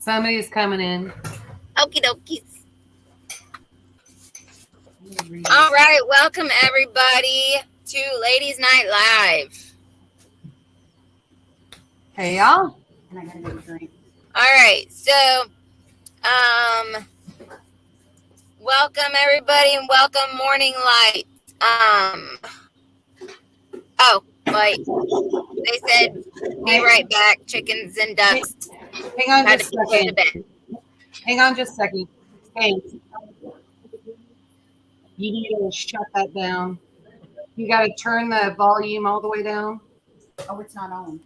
Somebody's coming in. Okie dokies. All right, welcome everybody to Ladies Night Live. Hey y'all. And I gotta get a drink. All right, so welcome everybody and welcome Morning Light. Oh, wait. They said be right back, chickens and ducks. Hang on just a second. Hang on just a second. Thanks. You need to shut that down. You got to turn the volume all the way down. Oh, it's not on.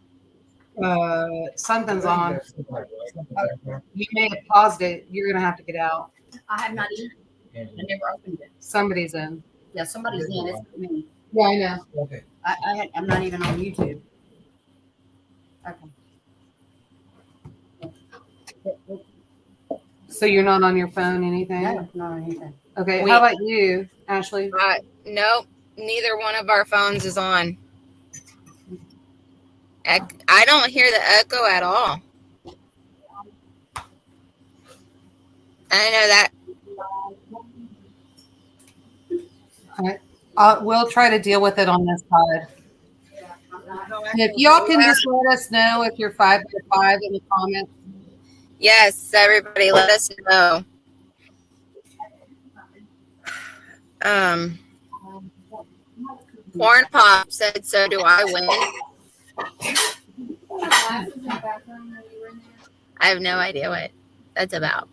Something's on. You may have paused it. You're going to have to get out. I have not eaten. I never opened it. Somebody's in. Yeah, somebody's in. It's me. Yeah, I know. Okay. I'm not even on YouTube. Okay. So you're not on your phone, anything? No, not on anything. Okay. How about you, Ashley? Nope, neither one of our phones is on. I don't hear the echo at all. I know that. We'll try to deal with it on this side. And if y'all can just let us know if you're 5 by 5 in the comments. Yes, everybody, let us know. Corn Pop said, so do I win? I have no idea what that's about.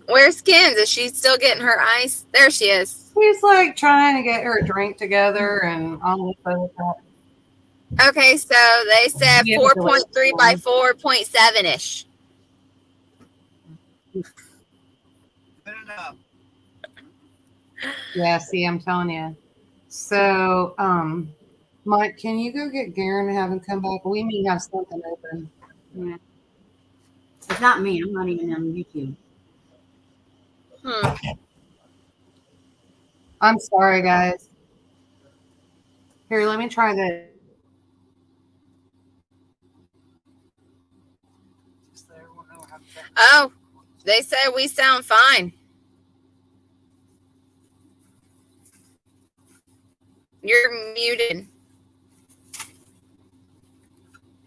Where's Skins? Is she still getting her ice? There she is. She's like trying to get her drink together and all this other stuff. Okay, so they said 4.3 by 4.7-ish. Good enough. Yeah, see, I'm telling you. So, Mike, can you go get Garen and have him come back? We may have something open. Yeah. It's not me. I'm not even on YouTube. I'm sorry, guys. Here, let me try this. Oh, they said we sound fine. You're muted.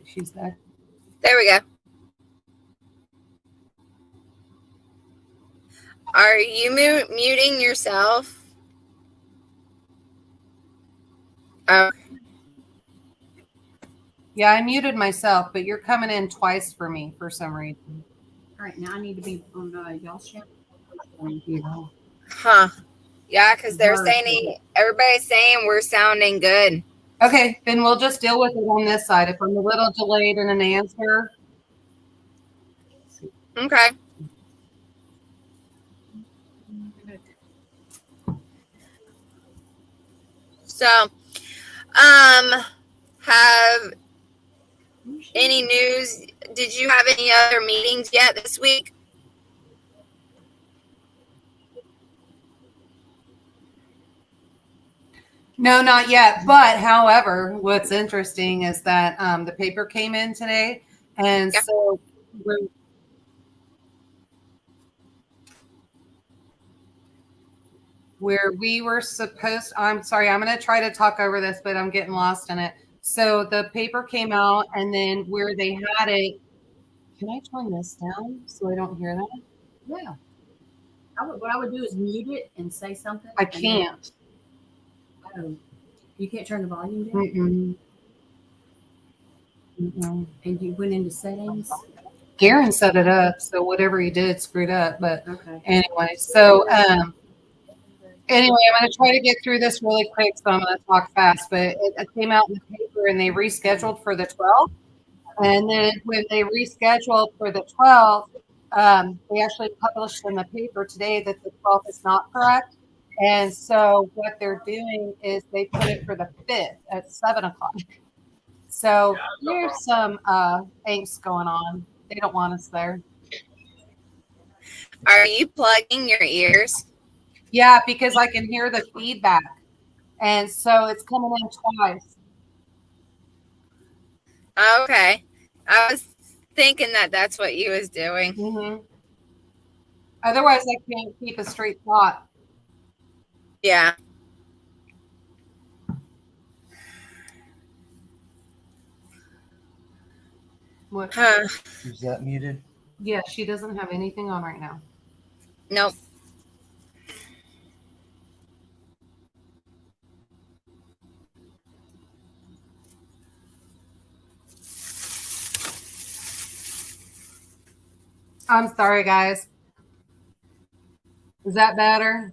She's there. There we go. Are you muting yourself? Okay. Yeah, I muted myself, but you're coming in twice for me for some reason. All right, now I need to be on y'all's channel. Huh. Yeah, because they're saying, everybody's saying we're sounding good. Okay, then we'll just deal with it on this side. If I'm a little delayed in an answer. Okay. So, have any news? Did you have any other meetings yet this week? No, not yet. But however, what's interesting is that the paper came in today. And so where we were supposed, I'm sorry, I'm going to try to talk over this, but I'm getting lost in it. So the paper came out, and then where they had it, can I turn this down so I don't hear that? Yeah. What I would do is mute it and say something. I can't. You can't turn the volume down? And you went into settings? Garen set it up, so whatever he did screwed up. But okay. Anyway, so anyway, I'm going to try to get through this really quick, so I'm going to talk fast. But it came out in the paper, and they rescheduled for the 12th. And then when they rescheduled for the 12th, they actually published in the paper today that the 12th is not correct. And so what they're doing is they put it for the 5th at 7 o'clock. So there's some angst going on. They don't want us there. Are you plugging your ears? Yeah, because I can hear the feedback. And so it's coming in twice. Okay. I was thinking that that's what you was doing. Mm-hmm. Otherwise, I can't keep a straight thought. Yeah. What? Huh. Is that muted? Yeah, she doesn't have anything on right now. Nope. I'm sorry, guys. Is that better?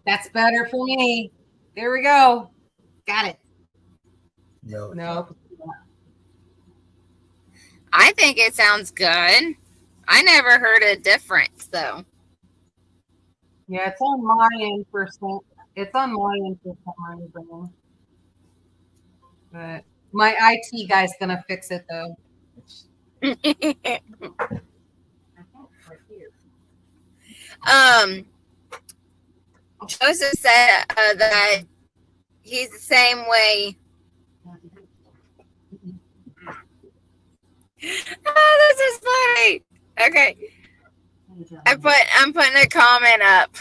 That's better for me. There we go. Got it. No. No. I think it sounds good. I never heard a difference though. Yeah, it's on my end for some. It's on my end for some reason. But my IT guy's gonna fix it though. Joseph said that he's the same way. Oh, this is funny. Okay, I'm putting a comment up.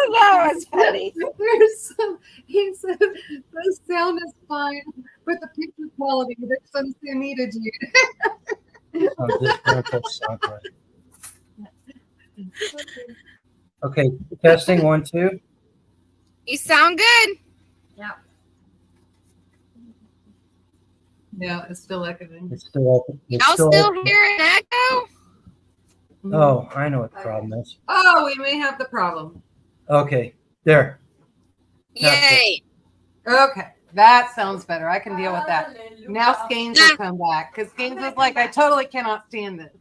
That was funny. There's some. He said the sound is fine, but the picture quality. There's some needed you. Okay, testing 1, 2. You sound good. Yeah, it's still echoing. It's still open. Y'all still hear an echo? Oh, I know what the problem is. Oh, we may have the problem. Okay, there. Yay. Okay, that sounds better. I can deal with that. Now Skeins will come back because Skeins is like, I totally cannot stand this.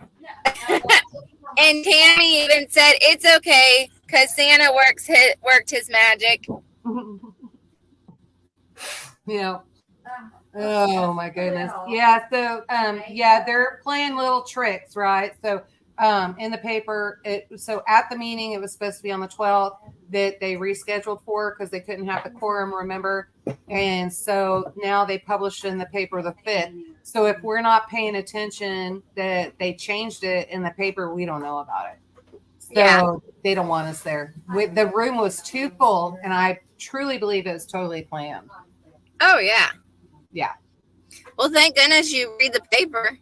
And Tammy even said it's okay because Santa worked his magic. Yeah. Oh my goodness. Yeah. So yeah, they're playing little tricks, right? So in the paper, so at the meeting, it was supposed to be on the 12th that they rescheduled for because they couldn't have the quorum, remember? And so now they published in the paper the 5th. So if we're not paying attention that they changed it in the paper, we don't know about it. So they don't want us there. The room was too full, and I truly believe it was totally planned. Oh, yeah. Yeah. Well, thank goodness you read the paper.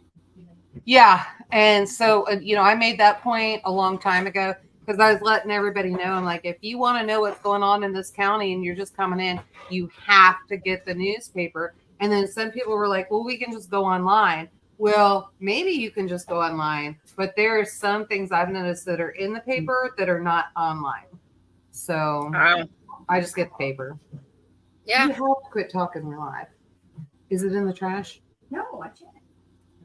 Yeah. And so, I made that point a long time ago because I was letting everybody know. I'm like, if you want to know what's going on in this county and you're just coming in, you have to get the newspaper. And then some people were like, well, we can just go online. Well, maybe you can just go online, but there are some things I've noticed that are in the paper that are not online. So I just get the paper. Yeah. You have to quit talking live. Is it in the trash? No, I checked.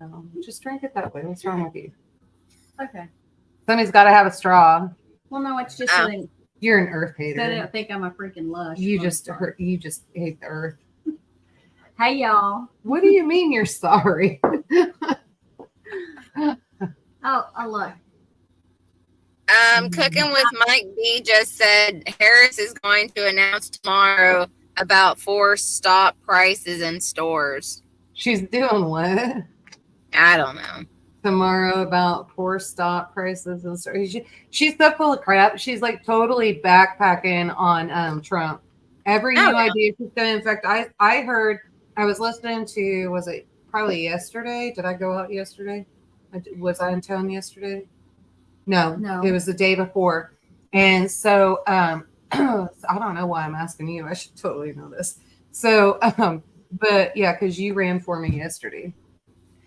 No, just drink it that way. What's wrong with you? Okay. Somebody's got to have a straw. Well, no, it's just so they You're an earth hater. don't think I'm a freaking lush. You just hate the earth. Hey, y'all. What do you mean you're sorry? Oh, look. Cooking with Mike B just said Harris is going to announce tomorrow about 4 stop prices in stores. She's doing what? I don't know. Tomorrow about 4 stop prices and stuff. She's so full of crap. She's like totally backpacking on Trump. Every new idea she's doing. In fact, I heard, I was listening to, was it probably yesterday? Did I go out yesterday? Was I in town yesterday? No, it was the day before. And so I don't know why I'm asking you. I should totally know this. So, but yeah, because you ran for me yesterday.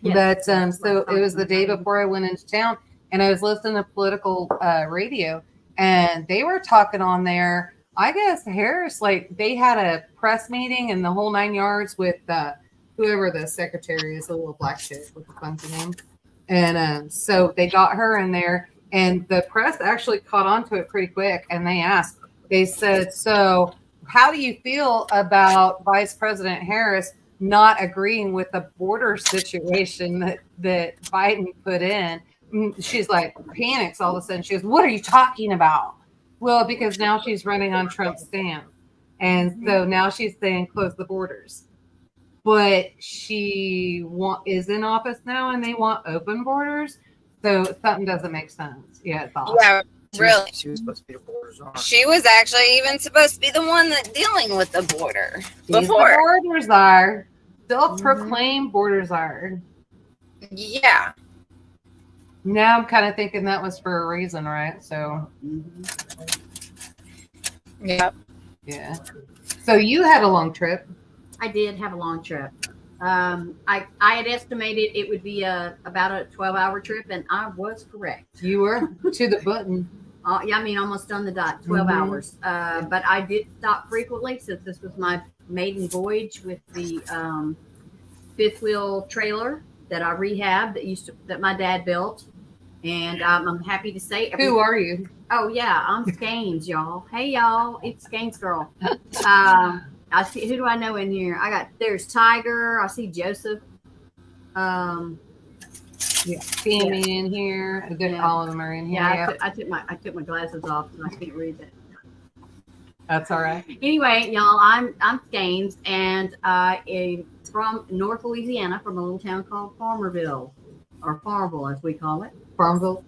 Yes, but so it was the day before I went into town, and I was listening to political radio, and they were talking on there. I guess Harris, like they had a press meeting and the whole 9 yards with whoever the secretary is, a little black chick with the funky name. And so they got her in there, and the press actually caught on to it pretty quick. And they said, so how do you feel about Vice President Harris not agreeing with the border situation that Biden put in. She's like panics all of a sudden. She goes, "What are you talking about?" Well, because now she's running on Trump's stand, and so now she's saying close the borders. But she is in office now, and they want open borders. So something doesn't make sense. Yeah, it's off. Yeah, really. She was supposed to be the borders on. She was actually even supposed to be the one that dealing with the border The before. borders are self-proclaimed borders are. Yeah. Now I'm kind of thinking that was for a reason, right? So Yep. yeah. So you had a long trip. I did have a long trip. I had estimated it would be about a 12-hour trip, and I was correct. You were to the button. Yeah, I mean, almost on the dot, 12 hours. But I did stop frequently since this was my maiden voyage with the fifth wheel trailer that I rehabbed that my dad built. And I'm happy to say, Who are you? Oh yeah, I'm Skeins, y'all. Hey y'all, it's Skeins girl. I see. Who do I know in here? There's Tiger. I see Joseph. Yeah, Sammy in here. Yeah. All of them are in here. Yeah, Yeah, I took my glasses off and I can't read it. that's all right. Anyway, y'all, I'm Skeins, and I'm from North Louisiana, from a little town called Farmerville, or Farmville as we call it. Farmville.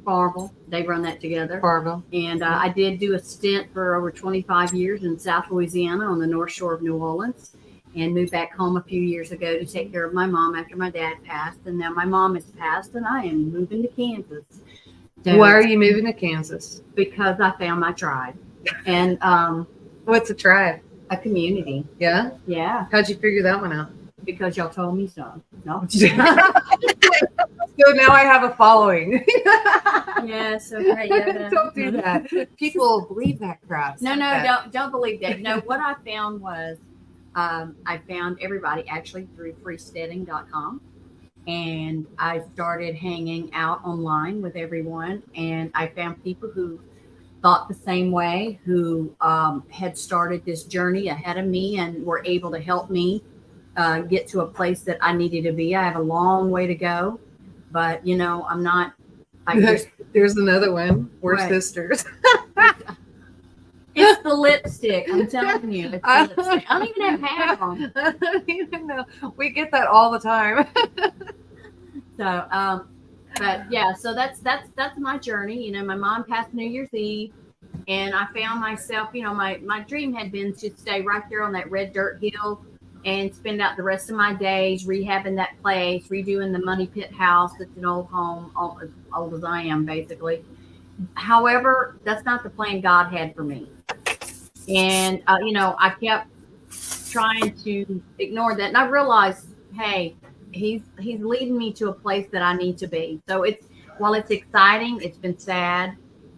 They run that together. Farmville. And I did do a stint for over 25 years in South Louisiana on the North Shore of New Orleans, and moved back home a few years ago to take care of my mom after my dad passed. And now my mom has passed, and I am moving to Kansas. So, Why are you moving to Kansas? because I found my tribe and What's a tribe? a community. Yeah. Yeah, How'd you figure that one out? because y'all told me so. No. So now I have a following. Yeah, so great. Yeah, Don't do that. People believe that crap. No, don't believe that. No, what I found was I found everybody actually through freesteading.com, and I started hanging out online with everyone, and I found people who thought the same way, who had started this journey ahead of me and were able to help me get to a place that I needed to be. I have a long way to go, but I'm not. There's another one. We're Right. sisters. It's the lipstick. I'm telling you, it's the lipstick. I don't even have hat on. I don't even know. We get that all the time. So, but yeah, so that's my journey. My mom passed New Year's Eve, and I found myself, my dream had been to stay right there on that red dirt hill and spend out the rest of my days rehabbing that place, redoing the money pit house. It's an old home, as old as I am, basically. However, that's not the plan God had for me. And, I kept trying to ignore that. And I realized, hey, he's leading me to a place that I need to be. So while it's exciting, it's been sad,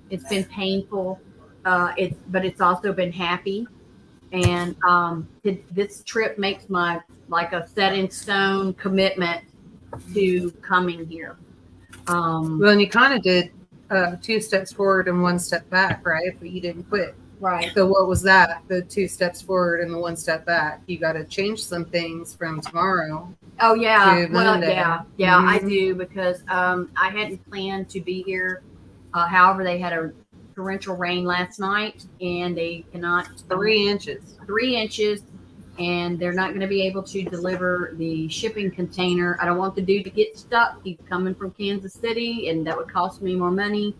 it's been painful, but it's also been happy. And this trip makes my like a set in stone commitment to coming here. Well, and you kind of did 2 steps forward and 1 step back, right? But you didn't quit. Right. So what was that? The 2 steps forward and the 1 step back. You got to change some things from tomorrow. Oh yeah. To Well, Monday. yeah, I do, because I hadn't planned to be here. However, they had a torrential rain last night, and they cannot 3 inches. 3 inches, and they're not going to be able to deliver the shipping container. I don't want the dude to get stuck. He's coming from Kansas City, and that would cost me more money.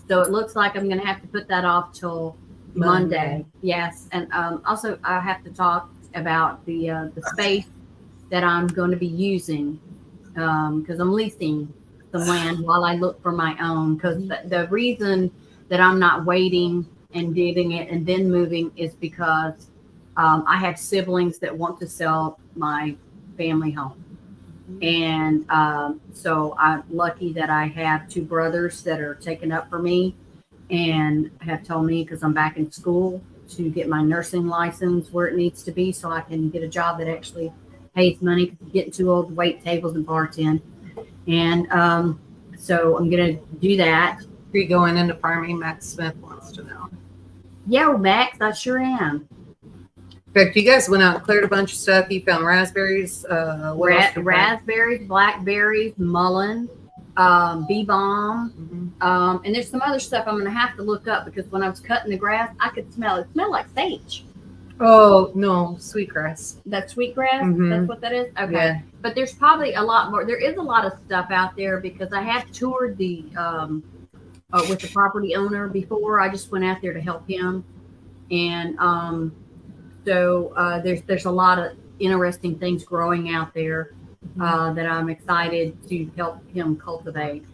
So it looks like I'm going to have to put that off till Monday. Yes, and also I have to talk about the space that I'm going to be using, because I'm leasing some land while I look for my own. Because the reason that I'm not waiting and getting it and then moving is because I have siblings that want to sell my family home. And so I'm lucky that I have 2 brothers that are taken up for me and have told me, because I'm back in school, to get my nursing license where it needs to be so I can get a job that actually pays money, because I'm getting too old to wait tables and bartend. And so I'm going to do that. Are you going into farming? Matt Smith wants to know. Yeah, Max, I sure am. fact, you guys went out and cleared a bunch of stuff. You found raspberries. What else did you find? Raspberries, blackberries, mullein, bee balm, and there's some other stuff I'm going to have to look up because when I was cutting the grass, I could smell it. It smelled like sage. Oh no, sweetgrass. That's sweetgrass. Mhm. That's what that is. Okay, Yeah. but there's probably a lot more. There is a lot of stuff out there because I have toured the with the property owner before. I just went out there to help him, and so there's a lot of interesting things growing out there that I'm excited to help him cultivate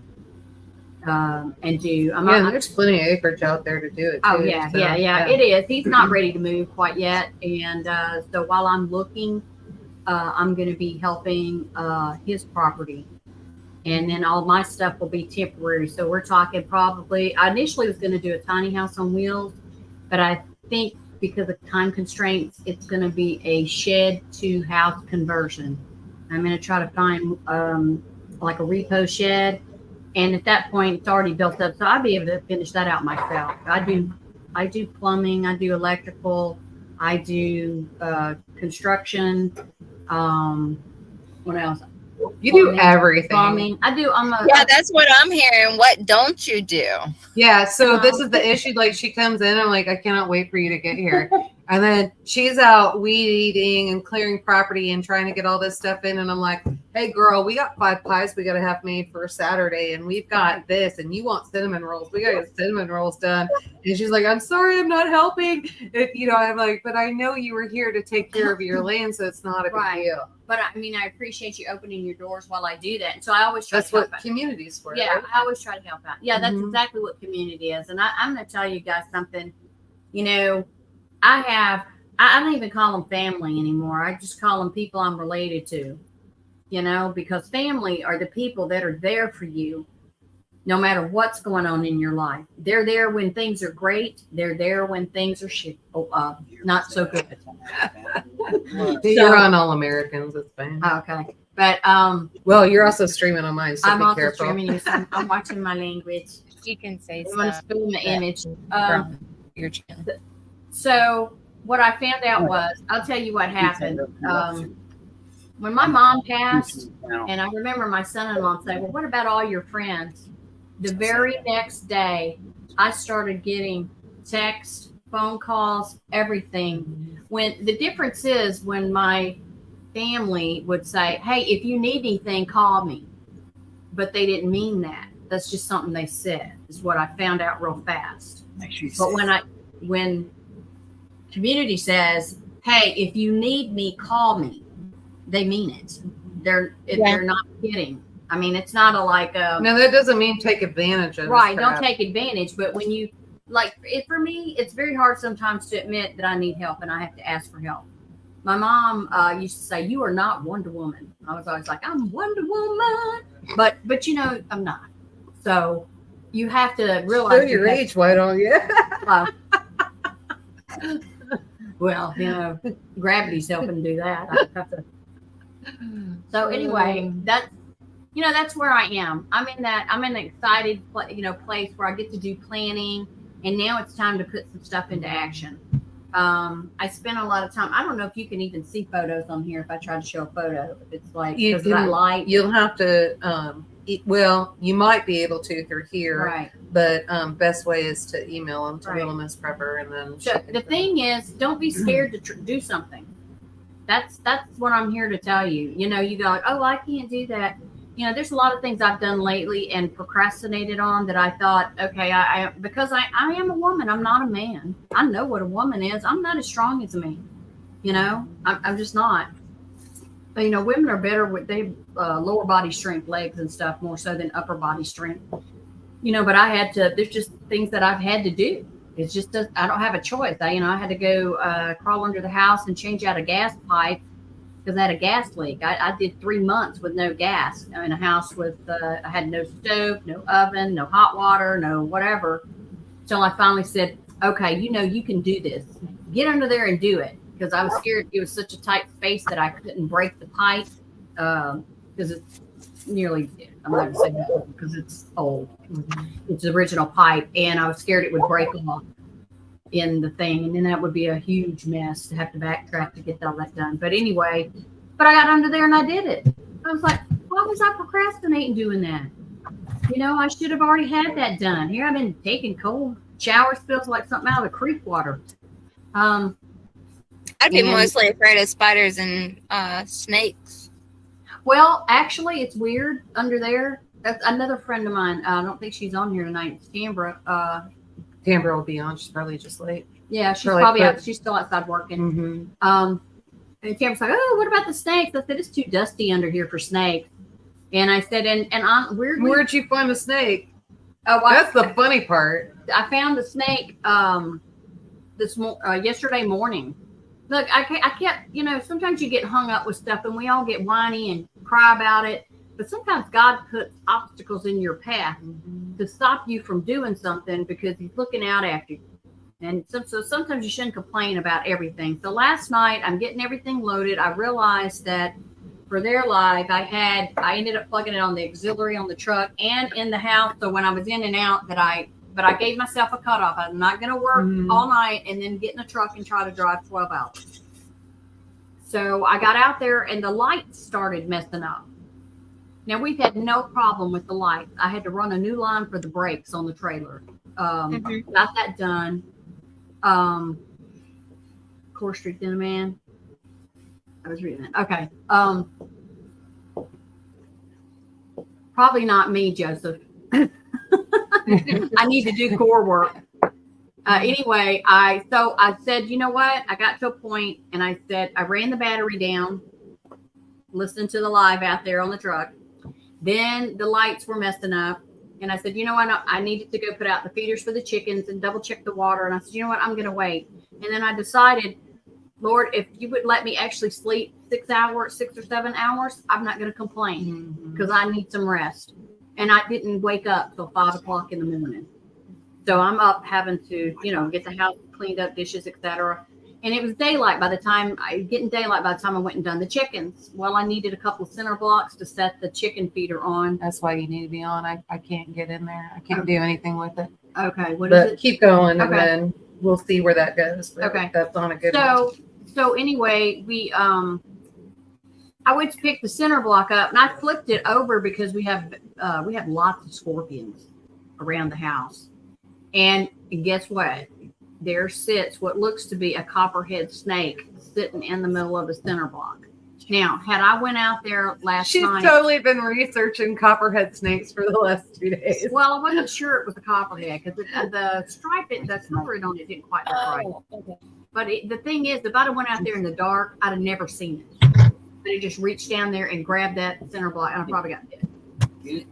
and do. There's plenty of acreage out there to do it. Oh too, yeah, so, yeah. It is. He's not ready to move quite yet, and so while I'm looking, I'm going to be helping his property, and then all my stuff will be temporary. So we're talking probably. I initially was going to do a tiny house on wheels, but I think because of time constraints, it's going to be a shed to house conversion. I'm going to try to find like a repo shed. And at that point, it's already built up, so I'll be able to finish that out myself. I do plumbing, I do electrical, I do construction. What else? You do everything. Plumbing. Yeah, that's what I'm hearing. What don't you do? Yeah, so this is the issue. Like, she comes in, I'm like, I cannot wait for you to get here. And then she's out weed eating and clearing property and trying to get all this stuff in. And I'm like, hey, girl, we got 5 pies we got to have made for Saturday. And we've got this. And you want cinnamon rolls. We got to get cinnamon rolls done. And she's like, I'm sorry, I'm not helping. I'm like, but I know you were here to take care of your land, so it's not a big deal. But I mean, I appreciate you opening your doors while I do that. And so I always try That's to help what out. community's for. Yeah, right? I always try to help out. Yeah, that's exactly what community is. And I'm going to tell you guys something. I don't even call them family anymore. I just call them people I'm related to, because family are the people that are there for you no matter what's going on in your life. They're there when things are great. They're there when things are not so good. You're on All Americans. It's fine. Okay. But well, you're also streaming on mine, so I'm be also careful. streaming you. So I'm watching my language. You can say I'm going to stuff spoon the image. from your channel. So what I found out was, I'll tell you what happened. When my mom passed, and I remember my son-in-law saying, well, what about all your friends? The very next day, I started getting texts, phone calls, everything. When the difference is when my family would say, hey, if you need anything, call me. But they didn't mean that. That's just something they said, is what I found out real fast. But when community says, hey, if you need me, call me, they mean it. They're not kidding. I mean, it's not No, that doesn't mean take advantage of it. Right, don't take advantage. But when you, for me, it's very hard sometimes to admit that I need help and I have to ask for help. My mom used to say, you are not Wonder Woman. I was always like, I'm Wonder Woman. But I'm not. So you have to realize. Show your age, why don't you? Well, gravity's helping do that. I have to. So anyway, that's where I am. I'm in an excited, place where I get to do planning, and now it's time to put some stuff into action. I spent a lot of time. I don't know if you can even see photos on here. If I try to show a photo, it's like because of that light. You'll have to. You might be able to through here, Right? But best way is to email them to Right. Little Miss Prepper, and then. So the thing is, don't be scared to do something. That's what I'm here to tell you. You go like, oh, I can't do that. There's a lot of things I've done lately and procrastinated on that I thought, okay, because I am a woman. I'm not a man. I know what a woman is. I'm not as strong as a man. I'm just not. But, women are better with lower body strength, legs and stuff more so than upper body strength. But I had to. There's just things that I've had to do. It's just I don't have a choice. I had to go crawl under the house and change out a gas pipe because I had a gas leak. I did 3 months with no gas in a house with I had no stove, no oven, no hot water, no whatever. So I finally said, okay, you can do this. Get under there and do it, because I was scared. It was such a tight space that I couldn't break the pipe because it's nearly. I'm not going to say that because it's old. It's the original pipe, and I was scared it would break off. in the thing, and then that would be a huge mess to have to backtrack to get all that done. But anyway, I got under there and I did it. I was like, why was I procrastinating doing that? I should have already had that done. Here I've been taking cold showers, feels like something out of the creek water. I'd be mostly afraid of spiders and snakes. Well, actually, it's weird under there. That's another friend of mine. I don't think she's on here tonight. It's Tambra. Tambra will be on. She's probably just late. Yeah, she's Probably probably quit. out. She's still outside working. Mm-hmm. And Tambra's like, oh, what about the snakes? I said, it's too dusty under here for snakes. And I said, and weirdly, Where'd you find the snake? oh, That's the funny part. I found the snake yesterday morning. Look, I kept, sometimes you get hung up with stuff, and we all get whiny and cry about it. But sometimes God puts obstacles in your path to stop you from doing something because He's looking out after you. And so sometimes you shouldn't complain about everything. So last night, I'm getting everything loaded. I realized that for their live, I ended up plugging it on the auxiliary on the truck and in the house. So when I was in and out, but I gave myself a cutoff. I'm not going to work all night and then get in a truck and try to drive 12 hours. So I got out there and the lights started messing up. Now, we've had no problem with the lights. I had to run a new line for the brakes on the trailer. Got that done. Core Street Cinnamon. I was reading that. Okay. Probably not me, Joseph. I need to do core work. Anyway, I said, you know what? I got to a point and I said, I ran the battery down, listening to the live out there on the truck. Then the lights were messing up. And I said, you know what? I needed to go put out the feeders for the chickens and double check the water. And I said, you know what? I'm going to wait. And then I decided, Lord, if you would let me actually sleep 6 or 7 hours, I'm not going to complain because I need some rest. And I didn't wake up till 5 o'clock in the morning. So I'm up having to, get the house cleaned up, dishes, etc. And it was daylight by the time I went and done the chickens. Well, I needed a couple of center blocks to set the chicken feeder on. That's why you need to be on. I can't get in there. I can't do anything with it. Okay. What But is it? keep going, and Okay. then we'll see where that goes. But Okay. That's on a good one. So anyway, I went to pick the center block up and I flipped it over because we have lots of scorpions around the house. And guess what? There sits what looks to be a copperhead snake sitting in the middle of the center block. Now, had I went out there last She's night, totally been researching copperhead snakes for the last 2 days. well, I wasn't sure it was a copperhead because the coloring on it didn't quite look right. Okay. But the thing is, if I'd have went out there in the dark, I'd have never seen it. But it just reached down there and grabbed that center block, and I probably got bit.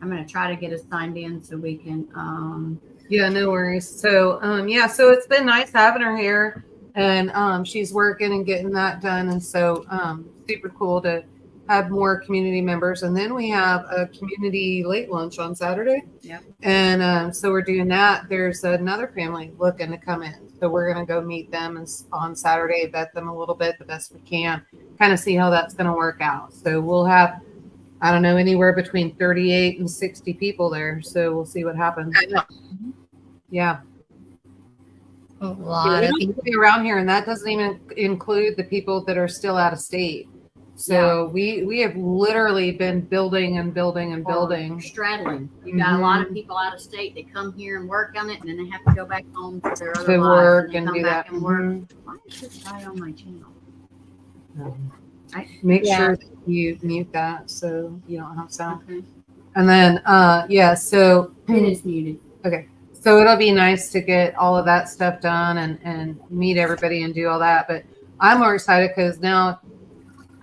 I'm going to try to get us signed in so we can. Yeah, no worries. So, so it's been nice having her here, and she's working and getting that done, and so super cool to have more community members. And then we have a community late lunch on Saturday. Yep. And so we're doing that. There's another family looking to come in, so we're going to go meet them on Saturday, vet them a little bit the best we can, kind of see how that's going to work out. So we'll have, I don't know, anywhere between 38 and 60 people there. So we'll see what happens. Yeah. A lot of people. Around here, and that doesn't even include the people that are still out of state. So we have literally been building and building and building. Straddling. You got a lot of people out of state that come here and work on it, and then they have to go back home to their other To lives, work then and come do back that. and work. Mhm. Why is this guy on my channel? Make Yeah. sure that you mute that so you don't have sound. Okay. And then so It is muted. okay. So it'll be nice to get all of that stuff done and meet everybody and do all that. But I'm more excited because now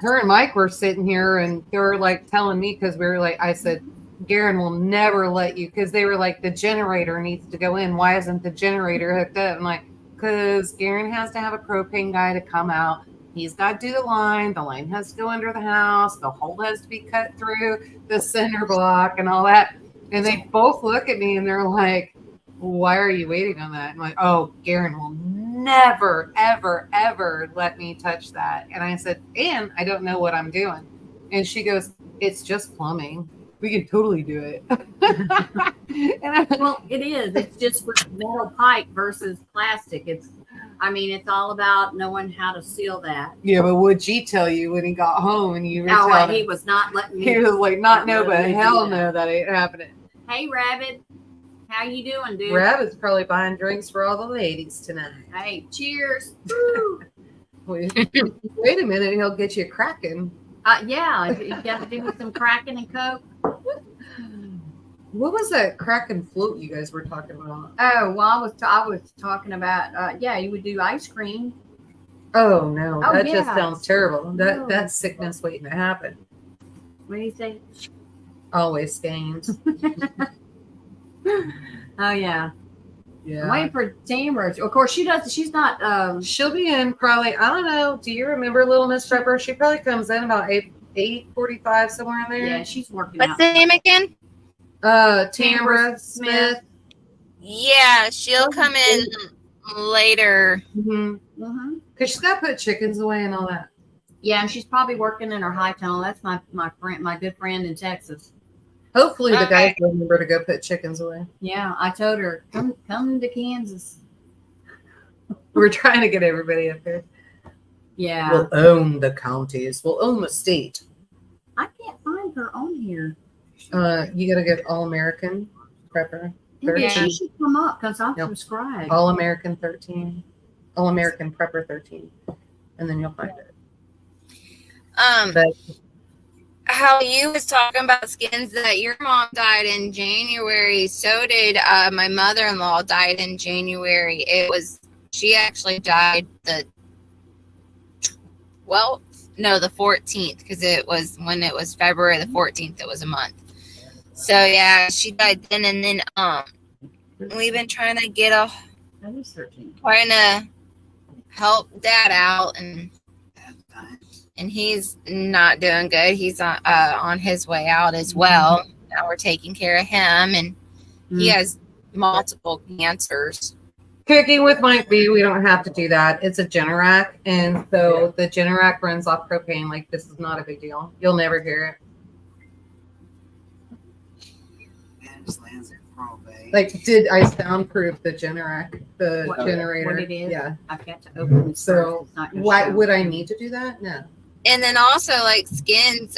her and Mike were sitting here and they were like telling me, because we were like, I said, Garen will never let you, because they were like, the generator needs to go in. Why isn't the generator hooked up? I'm like, because Garen has to have a propane guy to come out. He's got to do the line. The line has to go under the house. The hole has to be cut through the center block and all that. And they both look at me and they're like, why are you waiting on that? I'm like, oh, Garen will never, ever, ever let me touch that. And I said, and I don't know what I'm doing. And she goes, it's just plumbing. We can totally do it. And Well, it is. It's just with metal pipe versus plastic. It's all about knowing how to seal that. yeah, but would G tell you when he got home and you were Oh, telling he him? was not letting me. He was like, not no, but letting me do hell that. no, that ain't happening. Hey, Rabbit, how you doing, dude? Rabbit's probably buying drinks for all the ladies tonight. Hey, cheers. Woo. Wait a minute, he'll get you cracking. Yeah, you got to do with some cracking and Coke. What was that Kraken float you guys were talking about? Oh, well, I was talking about, you would do ice cream. Oh no, Oh, that just yeah. sounds terrible. No. That's sickness waiting to happen. What do you say? Always stains. Oh, yeah. I'm Yeah. waiting for Tamara. Of course, she's not, She'll be in probably, I don't know. Do you remember Little Miss Pepper? She probably comes in about 8:45, somewhere in there. yeah, she's working What's out. the name again? Tamara Smith. Yeah, she'll come in later. Mm-hmm. Mm-hmm. Cause she's got to put chickens away and all that. Yeah, and she's probably working in her high tunnel. That's my friend, my good friend in Texas. Hopefully the Okay. guys remember to go put chickens away. Yeah, I told her, come to Kansas. We're trying to get everybody up there. Yeah. We'll own the counties. We'll own the state. I can't find her on here. You gotta get All American Prepper. Maybe 13. she should come up because I'm Yep. subscribed. All American 13. All American Prepper 13. And then you'll find it. But How you was talking about skins that your mom died in January. So did my mother-in-law died in January. She actually died the 14th, because it was when it was February the 14th, it was a month. So yeah, she died then, and then we've been trying to That is 13. trying to help Dad out, and he's not doing good. He's on his way out as well. Now we're taking care of him, and he has multiple cancers. cooking with Mike B, we don't have to do that. It's a Generac. And so the Generac runs off propane. Like, this is not a big deal. You'll never hear it. Man, just lands in probate. Like, did I soundproof the Generac, the What- generator? what it is? Yeah. I've got to open this. So, first. It's not gonna why show. would I need to do that? No. And then also like skins,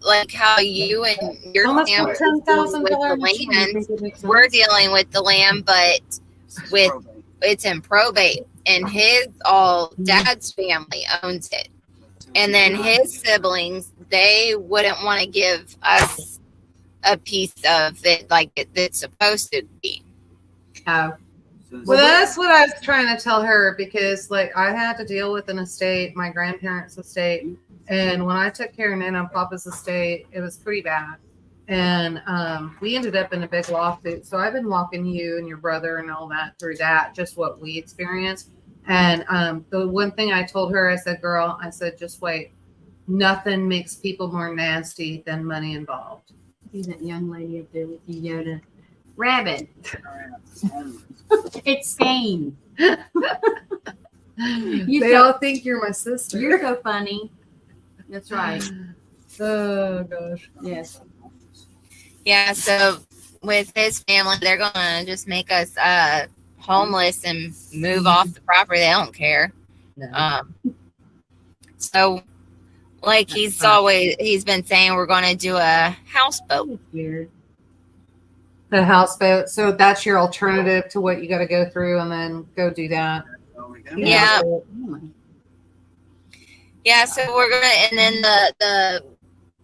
like how you and your Almost family $10,000 with the machine. You land, think it makes sense? we're dealing with the land, but with Probate. it's in probate, and Dad's family owns it, and then his siblings, they wouldn't want to give us a piece of it like it's supposed to be. Oh, Well, that's what I was trying to tell her, because like I had to deal with an estate, my grandparents' estate, and when I took care of Nana and Papa's estate, it was pretty bad, and we ended up in a big lawsuit. So I've been walking you and your brother and all that through that, just what we experienced. And the one thing I told her, I said, "Girl," I said, "just wait. Nothing makes people more nasty than money involved." see that young lady up there with you, Yoda. Rabbit. It's Skane. They all think you're my sister. You're so funny. That's right. Oh gosh. Yes. Yeah, so with his family, they're gonna just make us homeless and move off the property. They don't care. No. So like he's been saying, we're gonna do a houseboat. That's weird. The houseboat. So that's your alternative to what you got to go through, and then go do that. Yeah. Oh, Yeah, so we're gonna, and then the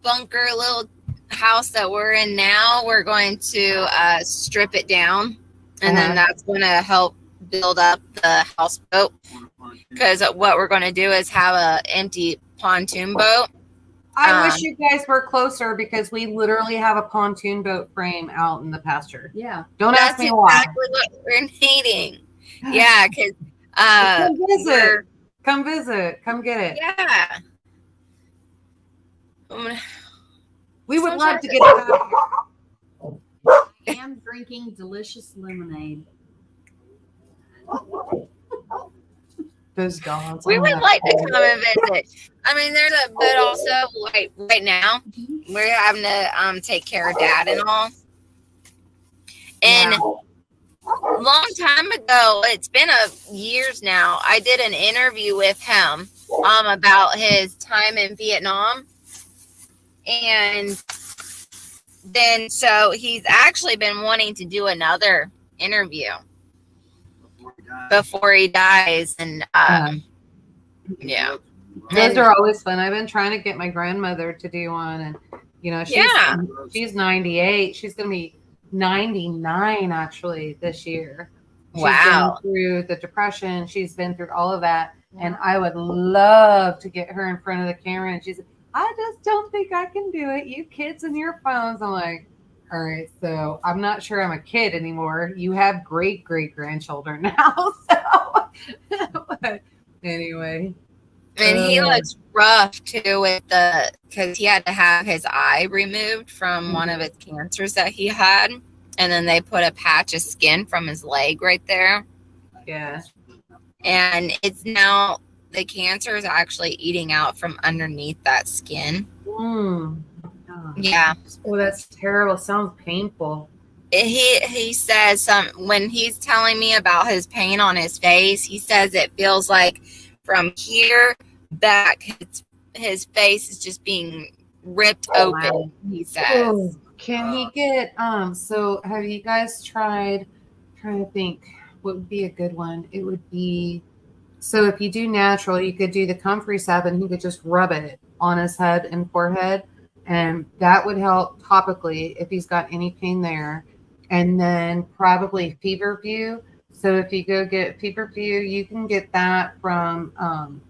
bunker little house that we're in now, we're going to strip it down, and then that's going to help build up the houseboat. Because what we're going to do is have a empty pontoon boat. I wish you guys were closer, because we literally have a pontoon boat frame out in the pasture. yeah. Don't That's ask me why. exactly what we're needing. Yeah, because Come visit. Come visit. Come get it. yeah. We would So love to get it out here. I am drinking delicious lemonade. Those dogs. We Oh would my like to God. come and visit. I mean, but also like right now, we're having to take care of Dad and all. And long time ago, it's been years now, I did an interview with him about his time in Vietnam. And then so he's actually been wanting to do another interview before he dies. And yeah. Those are always fun. I've been trying to get my grandmother to do one, and she's 98. She's gonna be 99 actually this year. She's been through the depression. She's been through all of that, and I would love to get her in front of the camera. And she's, I just don't think I can do it. You kids and your phones. I'm like, all right, so I'm not sure I'm a kid anymore. You have great grandchildren now, so but anyway. And he looks rough too because he had to have his eye removed from one of his cancers that he had. And then they put a patch of skin from his leg right there. Yeah. And it's now, the cancer is actually eating out from underneath that skin. Yeah. Oh, that's terrible. Sounds painful. He says when he's telling me about his pain on his face, he says it feels like from here back, his face is just being ripped open. He says. Ooh. Can he get so have you guys trying to think what would be a good one? It would be, so if you do natural, you could do the comfrey sap and he could just rub it on his head and forehead, and that would help topically if he's got any pain there. And then probably feverview. So if you go get feverview, you can get that from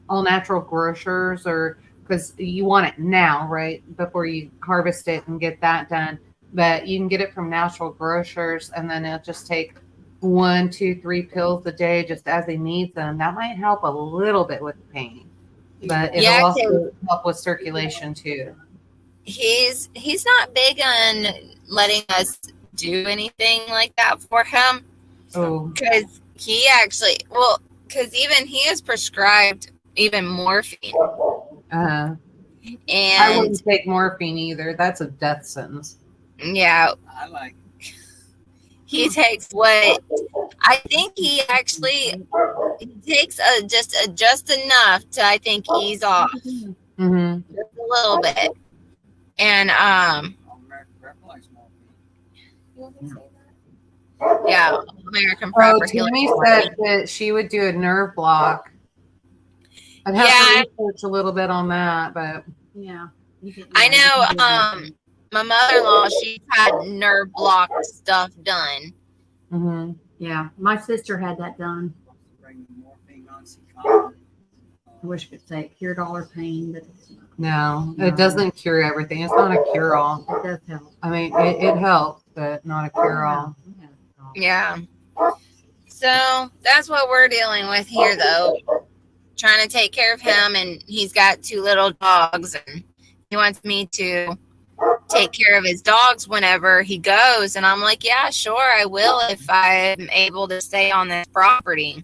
all natural grocers, or because you want it now, right, before you harvest it and get that done. But you can get it from natural grocers, and then it'll just take 1, 2, 3 pills a day just as he needs them. That might help a little bit with the pain, but it'll also help with circulation too. He's not big on letting us do anything like that for him. Oh, because he actually, because even he is prescribed even morphine. and I wouldn't take morphine either. That's a death sentence. Yeah, I like. He takes what I think he actually takes just enough to, I think, ease off just a little bit. And yeah, American Prep. Oh, Tammy said that she would do a nerve block. I'd have to research a little bit on that, but yeah, I know. My mother-in-law, she's had nerve block stuff done. Yeah, my sister had that done. I wish I could say it cured all her pain, but it's not. No, it doesn't cure everything. It's not a cure-all. It does help. I mean, it helps, but not a cure-all. Yeah. So that's what we're dealing with here, though. Trying to take care of him, and he's got 2 little dogs, and he wants me to take care of his dogs whenever he goes. And I'm like, yeah, sure, I will if I'm able to stay on this property.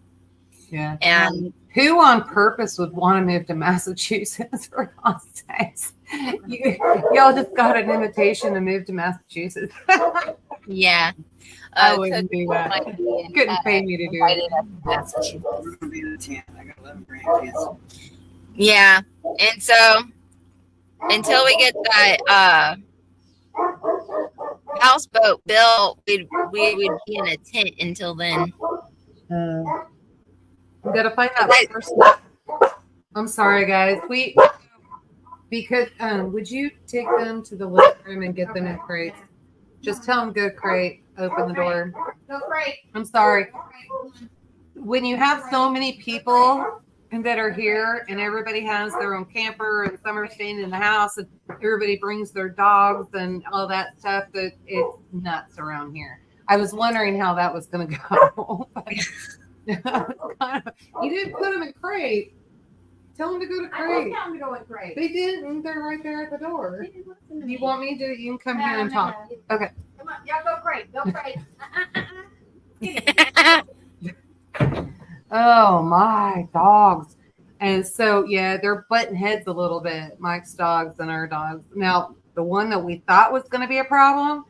Yeah. And who on purpose would want to move to Massachusetts for God's sakes? Y'all just got an invitation to move to Massachusetts. yeah. I wouldn't do that. Couldn't pay me to do it. We're gonna be in the tent. I got 11 grandkids. Yeah. And so until we get that houseboat built, we would be in a tent until then. We gotta find that person. I'm sorry, guys. Because would you take them to the living room and get them in crates? Just tell them go crate. Open the door. Go crate. I'm sorry. When you have so many people that are here and everybody has their own camper and some are staying in the house and everybody brings their dogs and all that stuff, that it's nuts around here. I was wondering how that was going to go. You didn't put them in crate. Tell them to go to crate. Tell them to go in crate. They didn't. They're right there at the door. You want me to? You can come here and talk. Okay. Come on, y'all go crate. Go crate. Oh, my dogs. And so, yeah, they're butting heads a little bit, Mike's dogs and our dogs. Now, The one that we thought was going to be a problem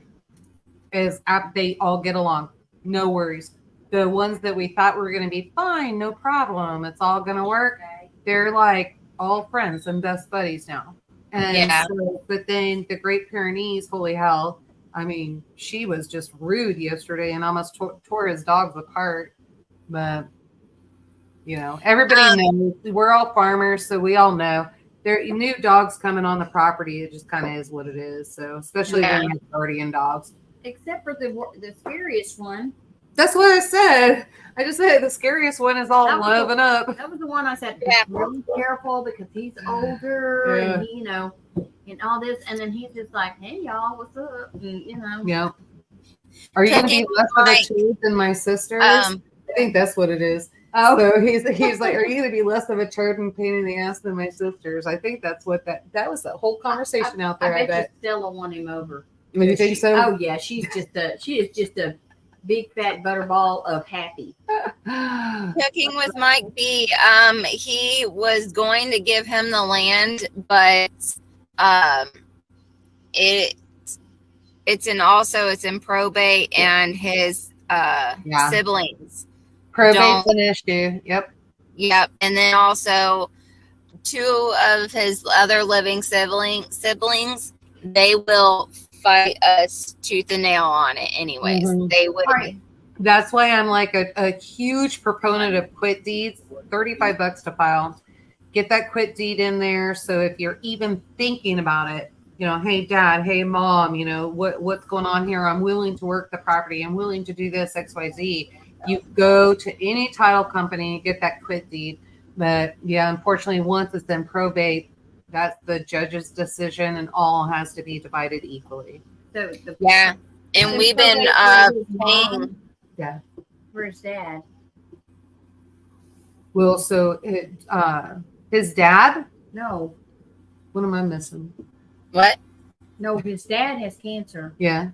is they all get along. No worries. The ones that we thought were going to be fine, no problem, it's all going to work. They're like all friends and best buddies now. And Yeah. so, but then the Great Pyrenees, holy hell. I mean, she was just rude yesterday and almost tore his dogs apart. But, you know, everybody knows. We're all farmers, so we all know. There are new dogs coming on the property. It just kind of is what it is. So, especially when you have guardian dogs. Except for the scariest one. That's what I said. I just said the scariest one is all loving up. That was the one I said, Yeah. be really careful because he's older and he, you know, and all this. And then he's just like, hey, y'all, what's up? And, you know. Yeah. Are you going to be less of a turd than my sisters? I think that's what it is. Oh, so he's like, are you going to be less of a turd and pain in the ass than my sisters? I think that's what that was. The whole conversation out there. I bet Stella won him over. Do you think so? Oh yeah, she is just a big fat butterball of happy. Cooking with Mike B. He was going to give him the land, but it's in probate, and his siblings. Probate's an issue. Yep. And then also 2 of his other living siblings, they will fight us tooth and nail on it anyways. They would. Right. That's why I'm like a huge proponent of quit deeds. $35 to file. Get that quit deed in there. So if you're even thinking about it, you know, hey dad, hey mom, you know, what's going on here? I'm willing to work the property. I'm willing to do this XYZ. You go to any title company, get that quit deed. But yeah, unfortunately, once it's in probate, that's the judge's decision, and all has to be divided equally. So and we've been paying. Yeah. Where's dad? Well, so his dad. No, What am I missing? What? no, his dad has cancer. Yeah.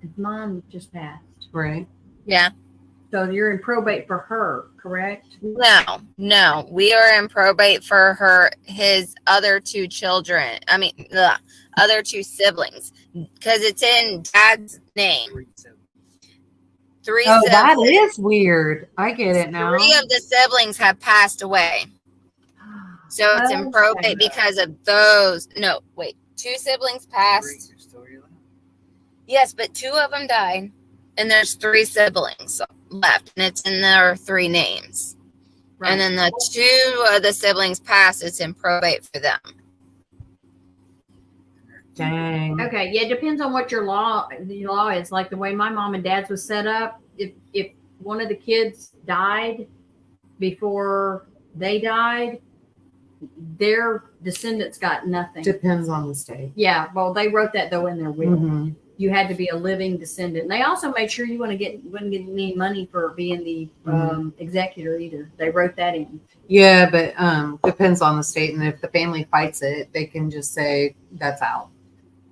His mom just passed. Right. Yeah. So you're in probate for her, correct? No. We are in probate for his other 2 children. I mean, the other 2 siblings, because it's in dad's name. 3 Oh, siblings. that is weird. I get it now. 3 of the siblings have passed away. So it's in probate because of those. No, wait. 2 siblings passed. Yes, but 2 of them died. And there's 3 siblings left. And it's in their 3 names. Right. And then the 2 of the siblings passed. It's in probate for them. Dang. Okay, yeah, it depends on what the law is. Like the way my mom and dad's was set up, if one of the kids died before they died, their descendants got nothing. Depends on the state. Yeah, well, they wrote that though in their will. Mm-hmm. You had to be a living descendant. And they also made sure you wouldn't get any money for being the executor either. They wrote that in. Yeah, but depends on the state, and if the family fights it, they can just say that's out.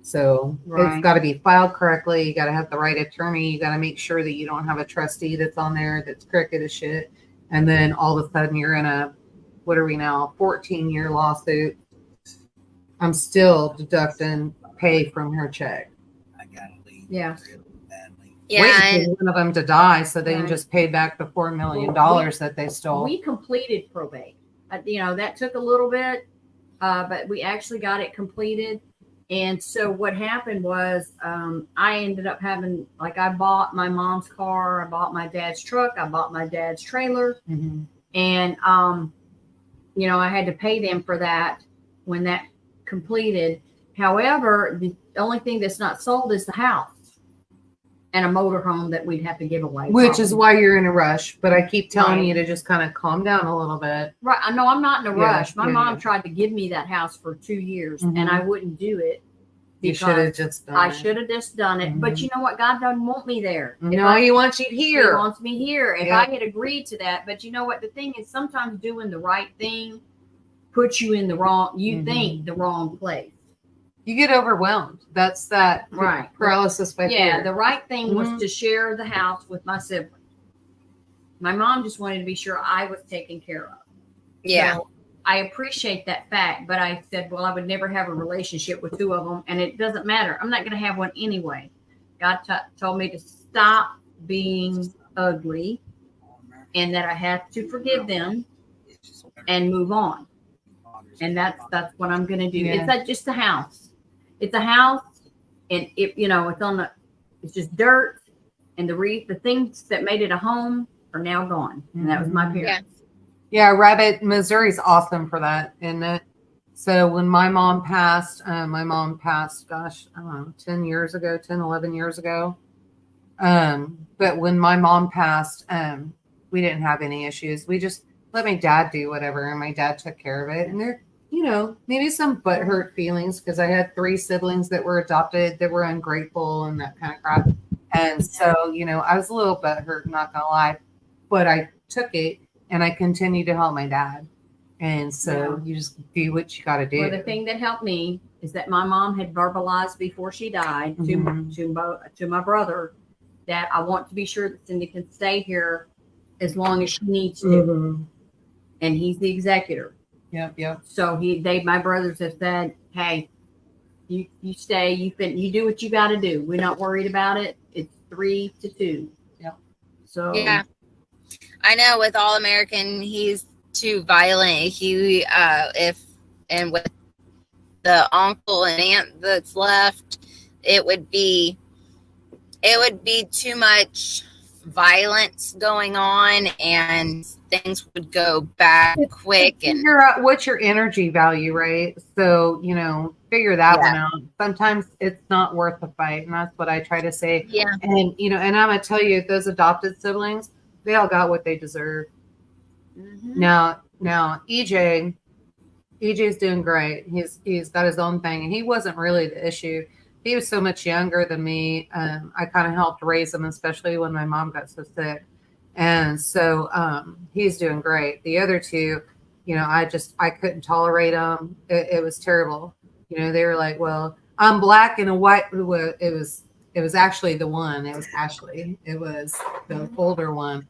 So It's got to be filed correctly. You got to have the right attorney. You got to make sure that you don't have a trustee that's on there that's crooked as shit. And then all of a sudden you're in a, what are we now, 14-year lawsuit. I'm still deducting pay from her check. I gotta leave. Yeah. Really badly. Yeah. Waiting for one of them to die so they can just pay back the $4 million that they stole. We completed probate. That took a little bit, but we actually got it completed. And so what happened was I ended up having, I bought my mom's car, I bought my dad's truck, I bought my dad's trailer. Mm-hmm. And, I had to pay them for that when that completed. However, the only thing that's not sold is the house and a motorhome that we'd have to give away. Which is why you're in a rush. But I keep telling you to just kind of calm down a little bit. Right. I know I'm not in a rush. My mom yeah. tried to give me that house for 2 years and I wouldn't do it. You should have just done it. I should have just done it. But you know what? God doesn't want me there. No, he wants you here. He wants me here. If I had agreed to that. But you know what? The thing is, sometimes doing the right thing puts you in the wrong, think the wrong place. You get overwhelmed. That's that paralysis by fear. Yeah, the right thing was to share the house with my siblings. My mom just wanted to be sure I was taken care of. Yeah. So I appreciate that fact, but I said, well, I would never have a relationship with two of them, and it doesn't matter. I'm not going to have one anyway. God told me to stop being ugly, and that I have to forgive them and move on. And that's what I'm going to do. Yeah. It's not just a house. It's a house, and it's just dirt, and the things that made it a home are now gone. And that was my parents. Yeah, Rabbit, Missouri's awesome for that, isn't it? So when my mom passed, gosh, I don't know, 10, 11 years ago. But when my mom passed, we didn't have any issues. We just let my dad do whatever, and my dad took care of it. And there, maybe some butthurt feelings because I had 3 siblings that were adopted that were ungrateful and that kind of crap. And so, I was a little butthurt, not gonna lie, but I took it. And I continue to help my dad. And so you just do what you got to do. Well, the thing that helped me is that my mom had verbalized before she died to my brother that I want to be sure that Cindy can stay here as long as she needs to. And he's the executor. Yep. So my brothers have said, hey, you stay, you do what you got to do. We're not worried about it. It's 3-2. Yep. So yeah. I know with All American, he's too violent. And with the uncle and aunt that's left, it would be too much violence going on, and things would go bad quick. And figure out what's your energy value, right? So figure that one out. Sometimes it's not worth the fight, and that's what I try to say. Yeah. And and I'm gonna tell you, those adopted siblings, they all got what they deserve. Now EJ's doing great. He's got his own thing, and he wasn't really the issue. He was so much younger than me. I kind of helped raise him, especially when my mom got so sick. And so he's doing great. The other 2, I couldn't tolerate them. It was terrible. They were like, well, I'm black and a white. It was actually the one. It was Ashley. It was the older one.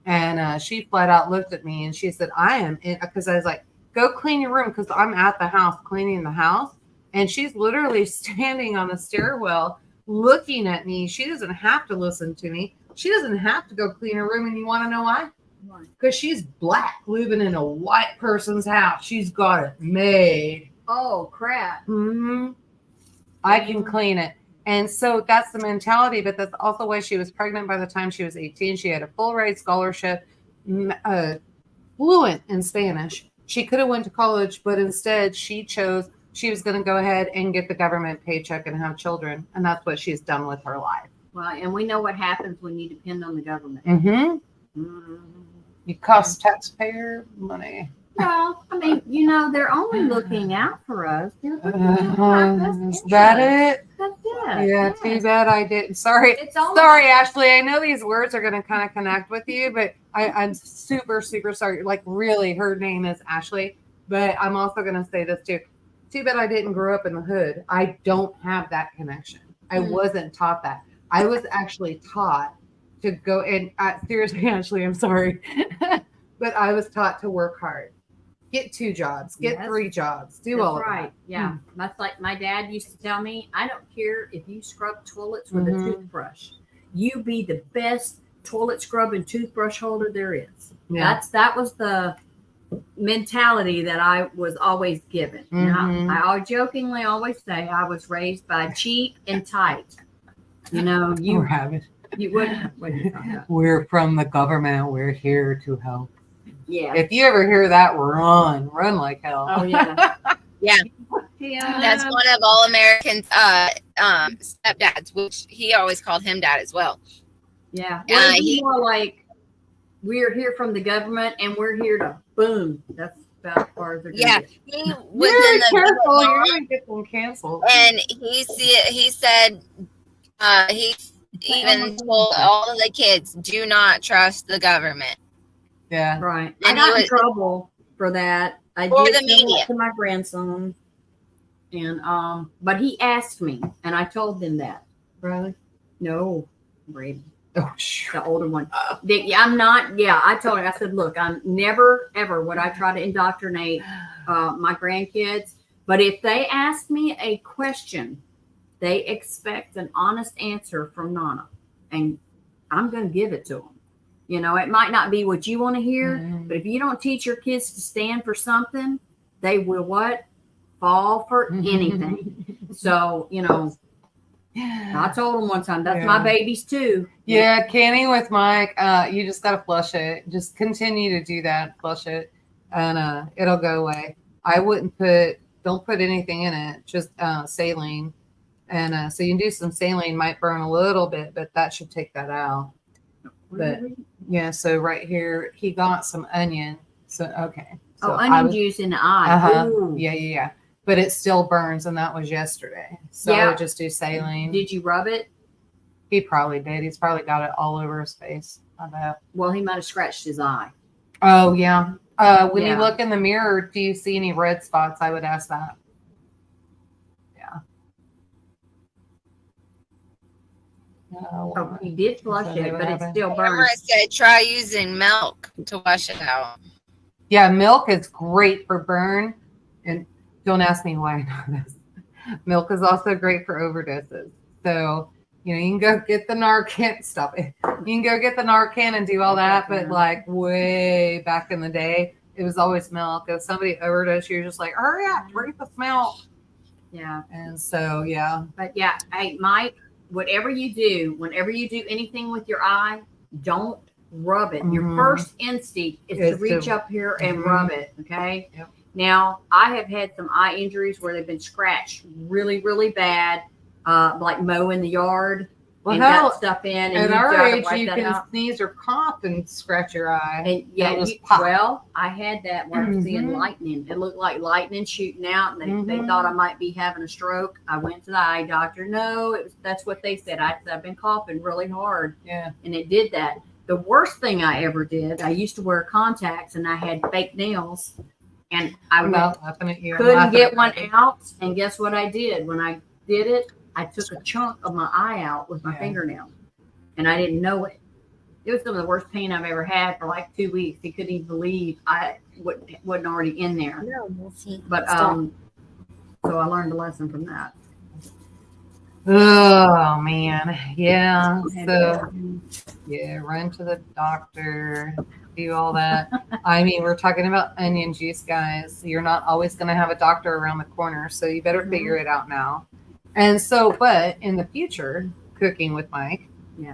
And she flat out looked at me and she said, I am in, because I was like, go clean your room, because I'm at the house cleaning the house. And she's literally standing on the stairwell looking at me. She doesn't have to listen to me. She doesn't have to go clean her room. And you want to know why? Because she's black, living in a white person's house. She's got it made. Oh, crap. I can clean it. And so that's the mentality, but that's also why she was pregnant by the time she was 18. She had a full ride scholarship, fluent in Spanish. She could have went to college, but instead she chose she was going to go ahead and get the government paycheck and have children. And that's what she's done with her life. Well, and we know what happens when you depend on the government. You cost taxpayer money. Well, I mean, they're only looking out for us. Is that it? That's it. Yeah, too bad I didn't. Sorry. Sorry, Ashley. I know these words are going to kind of connect with you, but I'm super, super sorry. Like, really, her name is Ashley. But I'm also going to say this too. Too bad I didn't grow up in the hood. I don't have that connection. I wasn't taught that. I was actually taught to go and seriously, Ashley, I'm sorry. But I was taught to work hard. Get 2 jobs, get 3 jobs, do all of that. Yeah. That's like my dad used to tell me, I don't care if you scrub toilets with a toothbrush. You be the best toilet scrub and toothbrush holder there is. Yeah. That was the mentality that I was always given. I jokingly always say I was raised by cheap and tight. You have it. You wouldn't. What are you talking about? We're from the government. We're here to help. Yeah. If you ever hear that, run like hell. Oh yeah. Yeah. That's one of All American's stepdads, which he always called him dad as well. Yeah. Well, he's more like, we're here from the government and we're here to boom. That's about as far as they're going to get. He was in the careful. You're going to get them canceled. And he said he even told all of the kids, do not trust the government. Yeah. Right. And I got in trouble for that. I or did the tell media. that to my grandson. And but he asked me and I told them that. Really? No, Brady. Oh, sure. the older one. I'm not. Yeah, I told her. I said, look, I'm never ever would I try to indoctrinate my grandkids. But if they ask me a question, they expect an honest answer from Nana, and I'm going to give it to them. You know, it might not be what you want to hear, but if you don't teach your kids to stand for something, they will what? Fall for anything. So, you know, I told them one time, that's my babies too. Yeah, canning with Mike, you just got to flush it. Just continue to do that, flush it, and it'll go away. I wouldn't don't put anything in it, just saline. And so you can do some saline, might burn a little bit, but that should take that out. But yeah, so right here, he got some onion. So, okay. So onion juice in the eye. Yeah. But it still burns, and that was yesterday. So I would just do saline. Did you rub it? He probably did. He's probably got it all over his face. I bet. Well, he might have scratched his eye. Oh, yeah. When you look in the mirror, do you see any red spots? I would ask that. Oh, he did flush it, but it still burns. Remember I said try using milk to wash it out. Yeah, milk is great for burn. And don't ask me why I know this. Milk is also great for overdoses. So, you know, you can go get the Narcan. Stop it. You can go get the Narcan and do all that. But like way back in the day, it was always milk. If somebody overdosed, you're just like, hurry up, drink this milk. Yeah. And so, yeah. But yeah, hey, Mike, whatever you do, whenever you do anything with your eye, don't rub it. Your first instinct is to reach up here and rub it. Okay. Yep. Now, I have had some eye injuries where they've been scratched really, really bad, like mowing the yard and got stuff in. And at our age, you can sneeze or cough and scratch your eye. And yeah, well, I had that when I was seeing lightning. It looked like lightning shooting out, and they thought I might be having a stroke. I went to the eye doctor. No, that's what they said. I've been coughing really hard. Yeah, and it did that. The worst thing I ever did, I used to wear contacts, and I had fake nails. And I couldn't get one out. And guess what I did? When I did it, I took a chunk of my eye out with my fingernail. And I didn't know it. It was some of the worst pain I've ever had for like 2 weeks. He couldn't even believe I wasn't already in there. But so I learned a lesson from that. Oh, man. Yeah. So, yeah, run to the doctor. Do all that. I mean, we're talking about onion juice, guys. You're not always going to have a doctor around the corner, so you better figure it out now. And so, but in the future, cooking with Mike,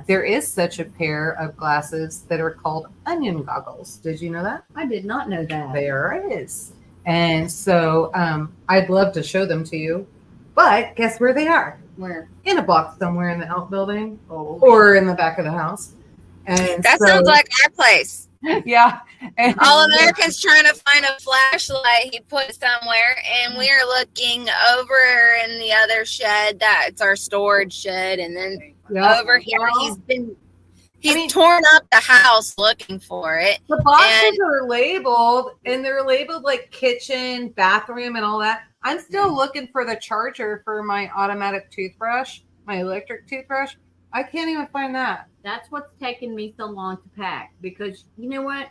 there is such a pair of glasses that are called onion goggles. Did you know that? I did not know that. There is. And so I'd love to show them to you, but guess where they are? Where? In a box somewhere in the outbuilding or in the back of the house. And that sounds like our place. Yeah. And All Americans trying to find a flashlight he put somewhere, and we are looking over in the other shed. That's our storage shed. And then over here, he's torn up the house looking for it. The boxes are labeled, and they're labeled like kitchen, bathroom, and all that. I'm still looking for the charger for my automatic toothbrush, my electric toothbrush. I can't even find that. That's what's taken me so long to pack, because you know what?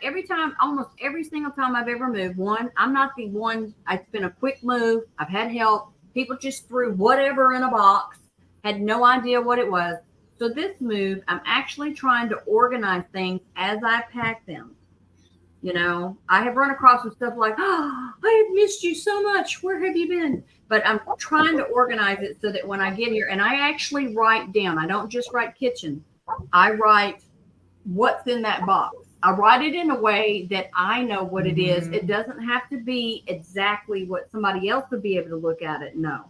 Almost every single time I've ever moved, I'm not the one. It's been a quick move. I've had help. People just threw whatever in a box, had no idea what it was. So this move, I'm actually trying to organize things as I pack them. You know, I have run across some stuff like, oh, I have missed you so much. Where have you been? But I'm trying to organize it so that when I get here, and I actually write down, I don't just write kitchen. I write what's in that box. I write it in a way that I know what it is. It doesn't have to be exactly what somebody else would be able to look at it. No.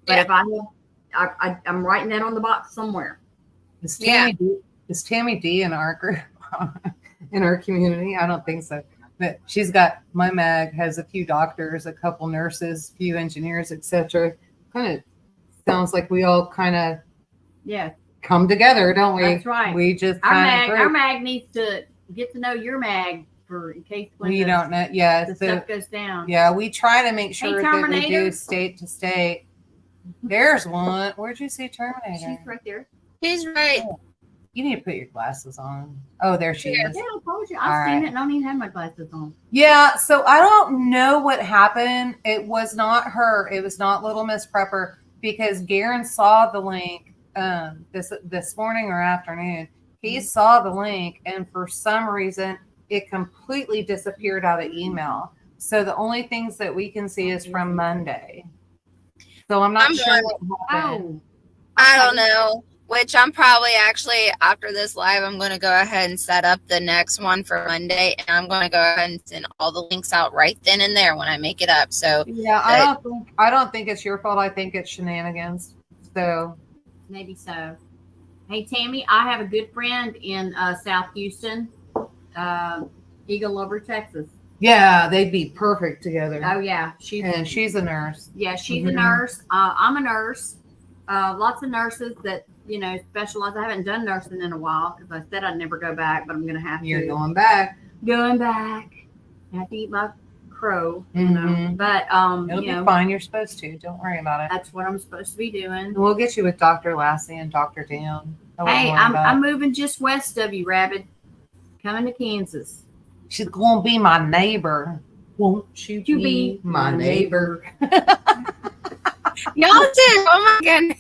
But if I'm writing that on the box somewhere. Is Tammy D in our group, in our community? I don't think so. But she's got, my mag has a few doctors, a couple nurses, a few engineers, etc. Kind of sounds like we all kind of come together, don't we? That's right. We just our mag needs to get to know your mag for in case when we don't know. Yeah, the stuff goes down. Yeah, we try to make sure that we do state to state. There's one. Where'd you see Terminator? She's right there. He's right. You need to put your glasses on. Oh, there she Here. is. Yeah, I told you. All I've seen right. it and I don't even have my glasses on. Yeah, so I don't know what happened. It was not her. It was not Little Miss Prepper because Garen saw the link this morning or afternoon. He saw the link, and for some reason, it completely disappeared out of email. So the only things that we can see is from Monday. So I'm not sure what happened. Oh, I don't know. Which I'm probably actually, after this live, I'm going to go ahead and set up the next one for Monday. And I'm going to go ahead and send all the links out right then and there when I make it up. So Yeah, I don't think it's your fault. I think it's shenanigans. So maybe so. Hey, Tammy, I have a good friend in South Houston, Eagle Over, Texas. yeah, they'd be perfect together. Oh, yeah. She's a nurse. Yeah, she's a Mhm. nurse. I'm a nurse. Lots of nurses that, specialize. I haven't done nursing in a while because I said I'd never go back, but I'm going to have You're to. going back. Going back. I have to eat my crow, Mhm. But, It'll be fine. You're supposed to. Don't worry about it. that's what I'm supposed to be doing. And we'll get you with Dr. Lassie and Dr. Dan. I wouldn't Hey, worry about I'm it. moving just west of you, Rabbit. Coming to Kansas. She's going to be my neighbor. Won't you be my neighbor? y'all did. Oh my goodness.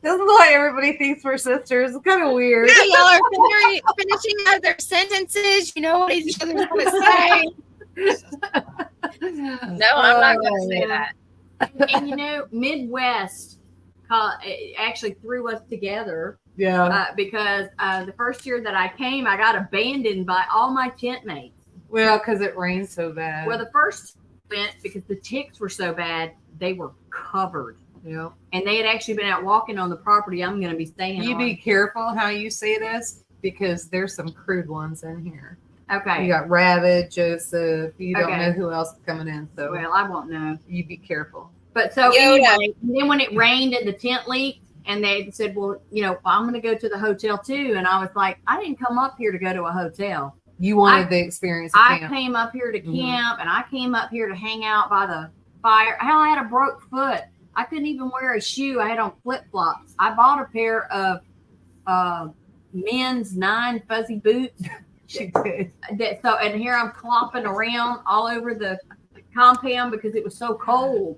This is why everybody thinks we're sisters. It's kind of weird. Y'all are finishing out their sentences. You know what each other's going to say. No, I'm not going to say that. And Midwest actually threw us together Yeah. because the first year that I came, I got abandoned by all my tent mates. Well, because it rained so bad. Well, the first went because the ticks were so bad, they were covered. Yeah. And they had actually been out walking on the property I'm going to be staying You on. be careful how you say this because there's some crude ones in here. Okay. You got Rabbit, Joseph. You don't Okay. know who else is coming in, so Well, I won't know. you be careful. But so Yoda. anyway, and then when it rained and the tent leaked, and they said, well, I'm going to go to the hotel too. And I was like, I didn't come up here to go to a hotel. You wanted the experience of I camp. came up here to Mhm. camp, and I came up here to hang out by the fire. Hell, I had a broke foot. I couldn't even wear a shoe. I had on flip-flops. I bought a pair of men's 9 fuzzy boots. She did. And here I'm clopping around all over the compound because it was so cold,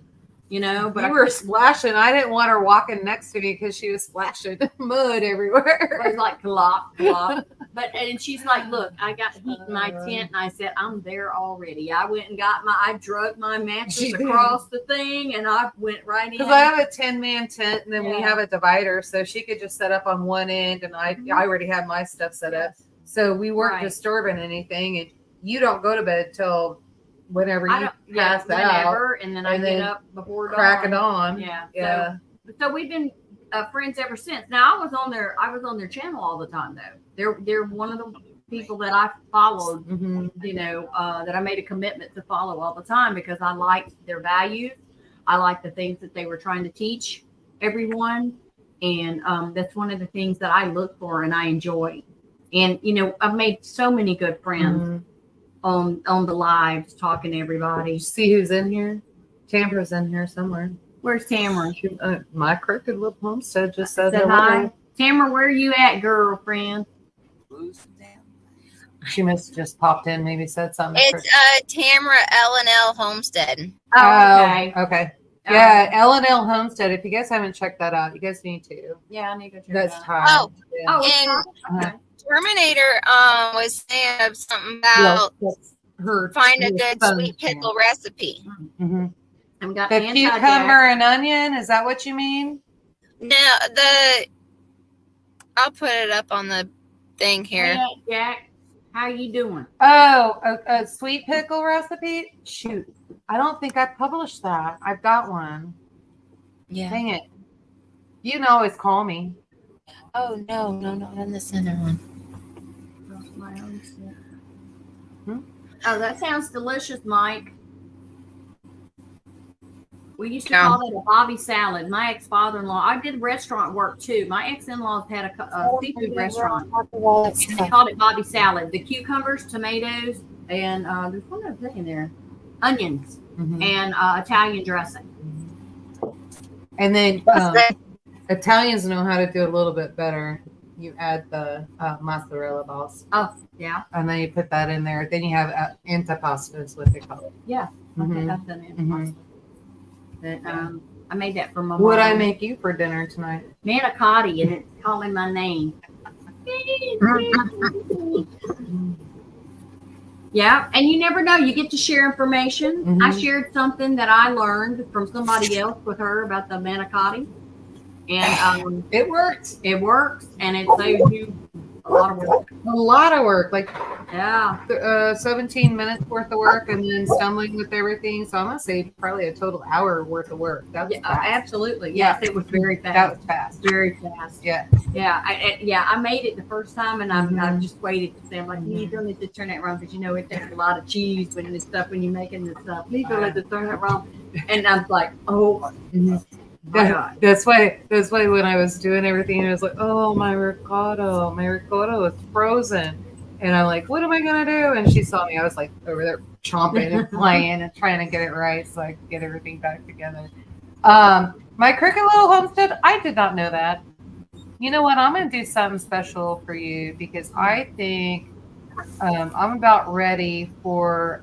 But You were splashing. I didn't want her walking next to me because she was splashing mud everywhere. I was like, clop, clop. And she's like, look, I got heat in my tent. And I said, I'm there already. I went and I drug my mattress She did. across the thing, and I went right in. Because I have a 10-man tent, and then we Yeah. have a divider, so she could just set up on one end, and I already have my stuff set up. So we weren't Right. disturbing anything, and you don't go to bed till whenever I you don't, pass out, whenever, and then I and get then up before crack it dawn. on. Yeah. Yeah. So we've been friends ever since. Now I was on their channel all the time though. They're one of the people that I followed, Mm-hmm. that I made a commitment to follow all the time because I liked their values. I liked the things that they were trying to teach everyone. And that's one of the things that I look for and I enjoy. And, I've made so many good friends on the lives talking to everybody. See who's in here? Tamara's in here somewhere. Where's Tamara? My crooked little homestead just said Said hello. hi. Tamara, where are you at, girlfriend? She must have just popped in, maybe said something. It's Tamara L&L Homestead. Oh, okay. Okay. Yeah, L&L Homestead. If you guys haven't checked that out, you guys need to. Yeah, I need to check That's it out. time. Oh. Yeah. Oh, it's And- not? Okay. Terminator was saying something Well, about that's her. find a her good son's sweet pickle recipe. Mm-hmm. I've got The anti-Jack. cucumber and onion. Is that what you mean? No, I'll put it up on the thing here. Hey, Jack, how you doing? Oh, a sweet pickle recipe? Shoot. I don't think I published that. I've got one. Yeah. Dang it. You can always call me. Oh no, not in the center one. Oh, that sounds delicious, Mike. We used to Yeah. call it a Bobby salad. My ex-father-in-law, I did restaurant work too. My ex-in-laws had a seafood restaurant. And they called it Bobby salad. The cucumbers, tomatoes, and there's one other thing in there. Onions Mhm. and Italian dressing. And then Italians know how to do a little bit better. You add the mozzarella balls, Oh, yeah. and then you put that in there. Then you have antipasto is what they call it. Yeah. Mhm. I've done it. Mhm. But, I made that for my mom. What'd I make you for dinner tonight? Manicotti, and it's calling my name. Yeah, and you never know. You get to share information. I Mhm. shared something that I learned from somebody else with her about the manicotti, and It worked. it works, and it saves you a lot of work. A lot of work, like Yeah, 17 minutes worth of work, and then stumbling with everything. So I'm gonna say probably a total hour worth of work. That was yeah, fast. absolutely. Yeah. Yes, it was very fast. That was fast. Very fast. Yeah. Yeah, I made it the first time, and I've Mhm. just waited to say, I'm like, you don't need to turn that wrong because you know it takes a lot of cheese when this stuff when you're making this stuff. You don't have to turn that wrong. And I'm like, oh my God. That's why when I was doing everything, I was like, oh, my ricotta is frozen. And I'm like, what am I gonna do? And she saw me. I was like over there chomping and playing and trying to get it right so I could get everything back together. My Cricket Little Homestead, I did not know that. You know what? I'm gonna do something special for you because I think I'm about ready for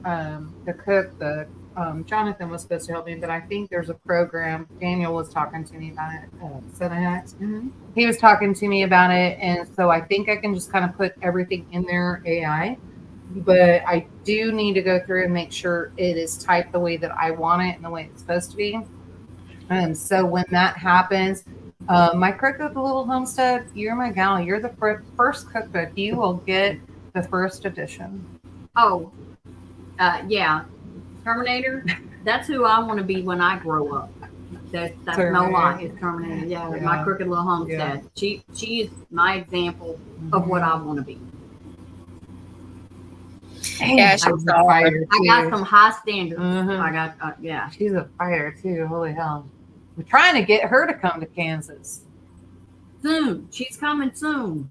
the cook. Jonathan was supposed to help me, but I think there's a program. Daniel was talking to me about it. Mhm. He was talking to me about it, and so I think I can just kind of put everything in there AI. But I do need to go through and make sure it is typed the way that I want it and the way it's supposed to be. So when that happens, my Cricket the Little Homestead, you're my gal. You're the first cookbook. You will get the first edition. Oh, yeah. Terminator. That's who I want to be when I grow up. That's no lie. It's Terminator. Yeah, my Crooked Little Homestead. Yeah. She is my example of what I want to be. Yeah, she's a fighter. I got some high standards. Mhm. I got yeah. She's a fighter too. Holy hell! We're trying to get her to come to Kansas Soon. She's coming soon.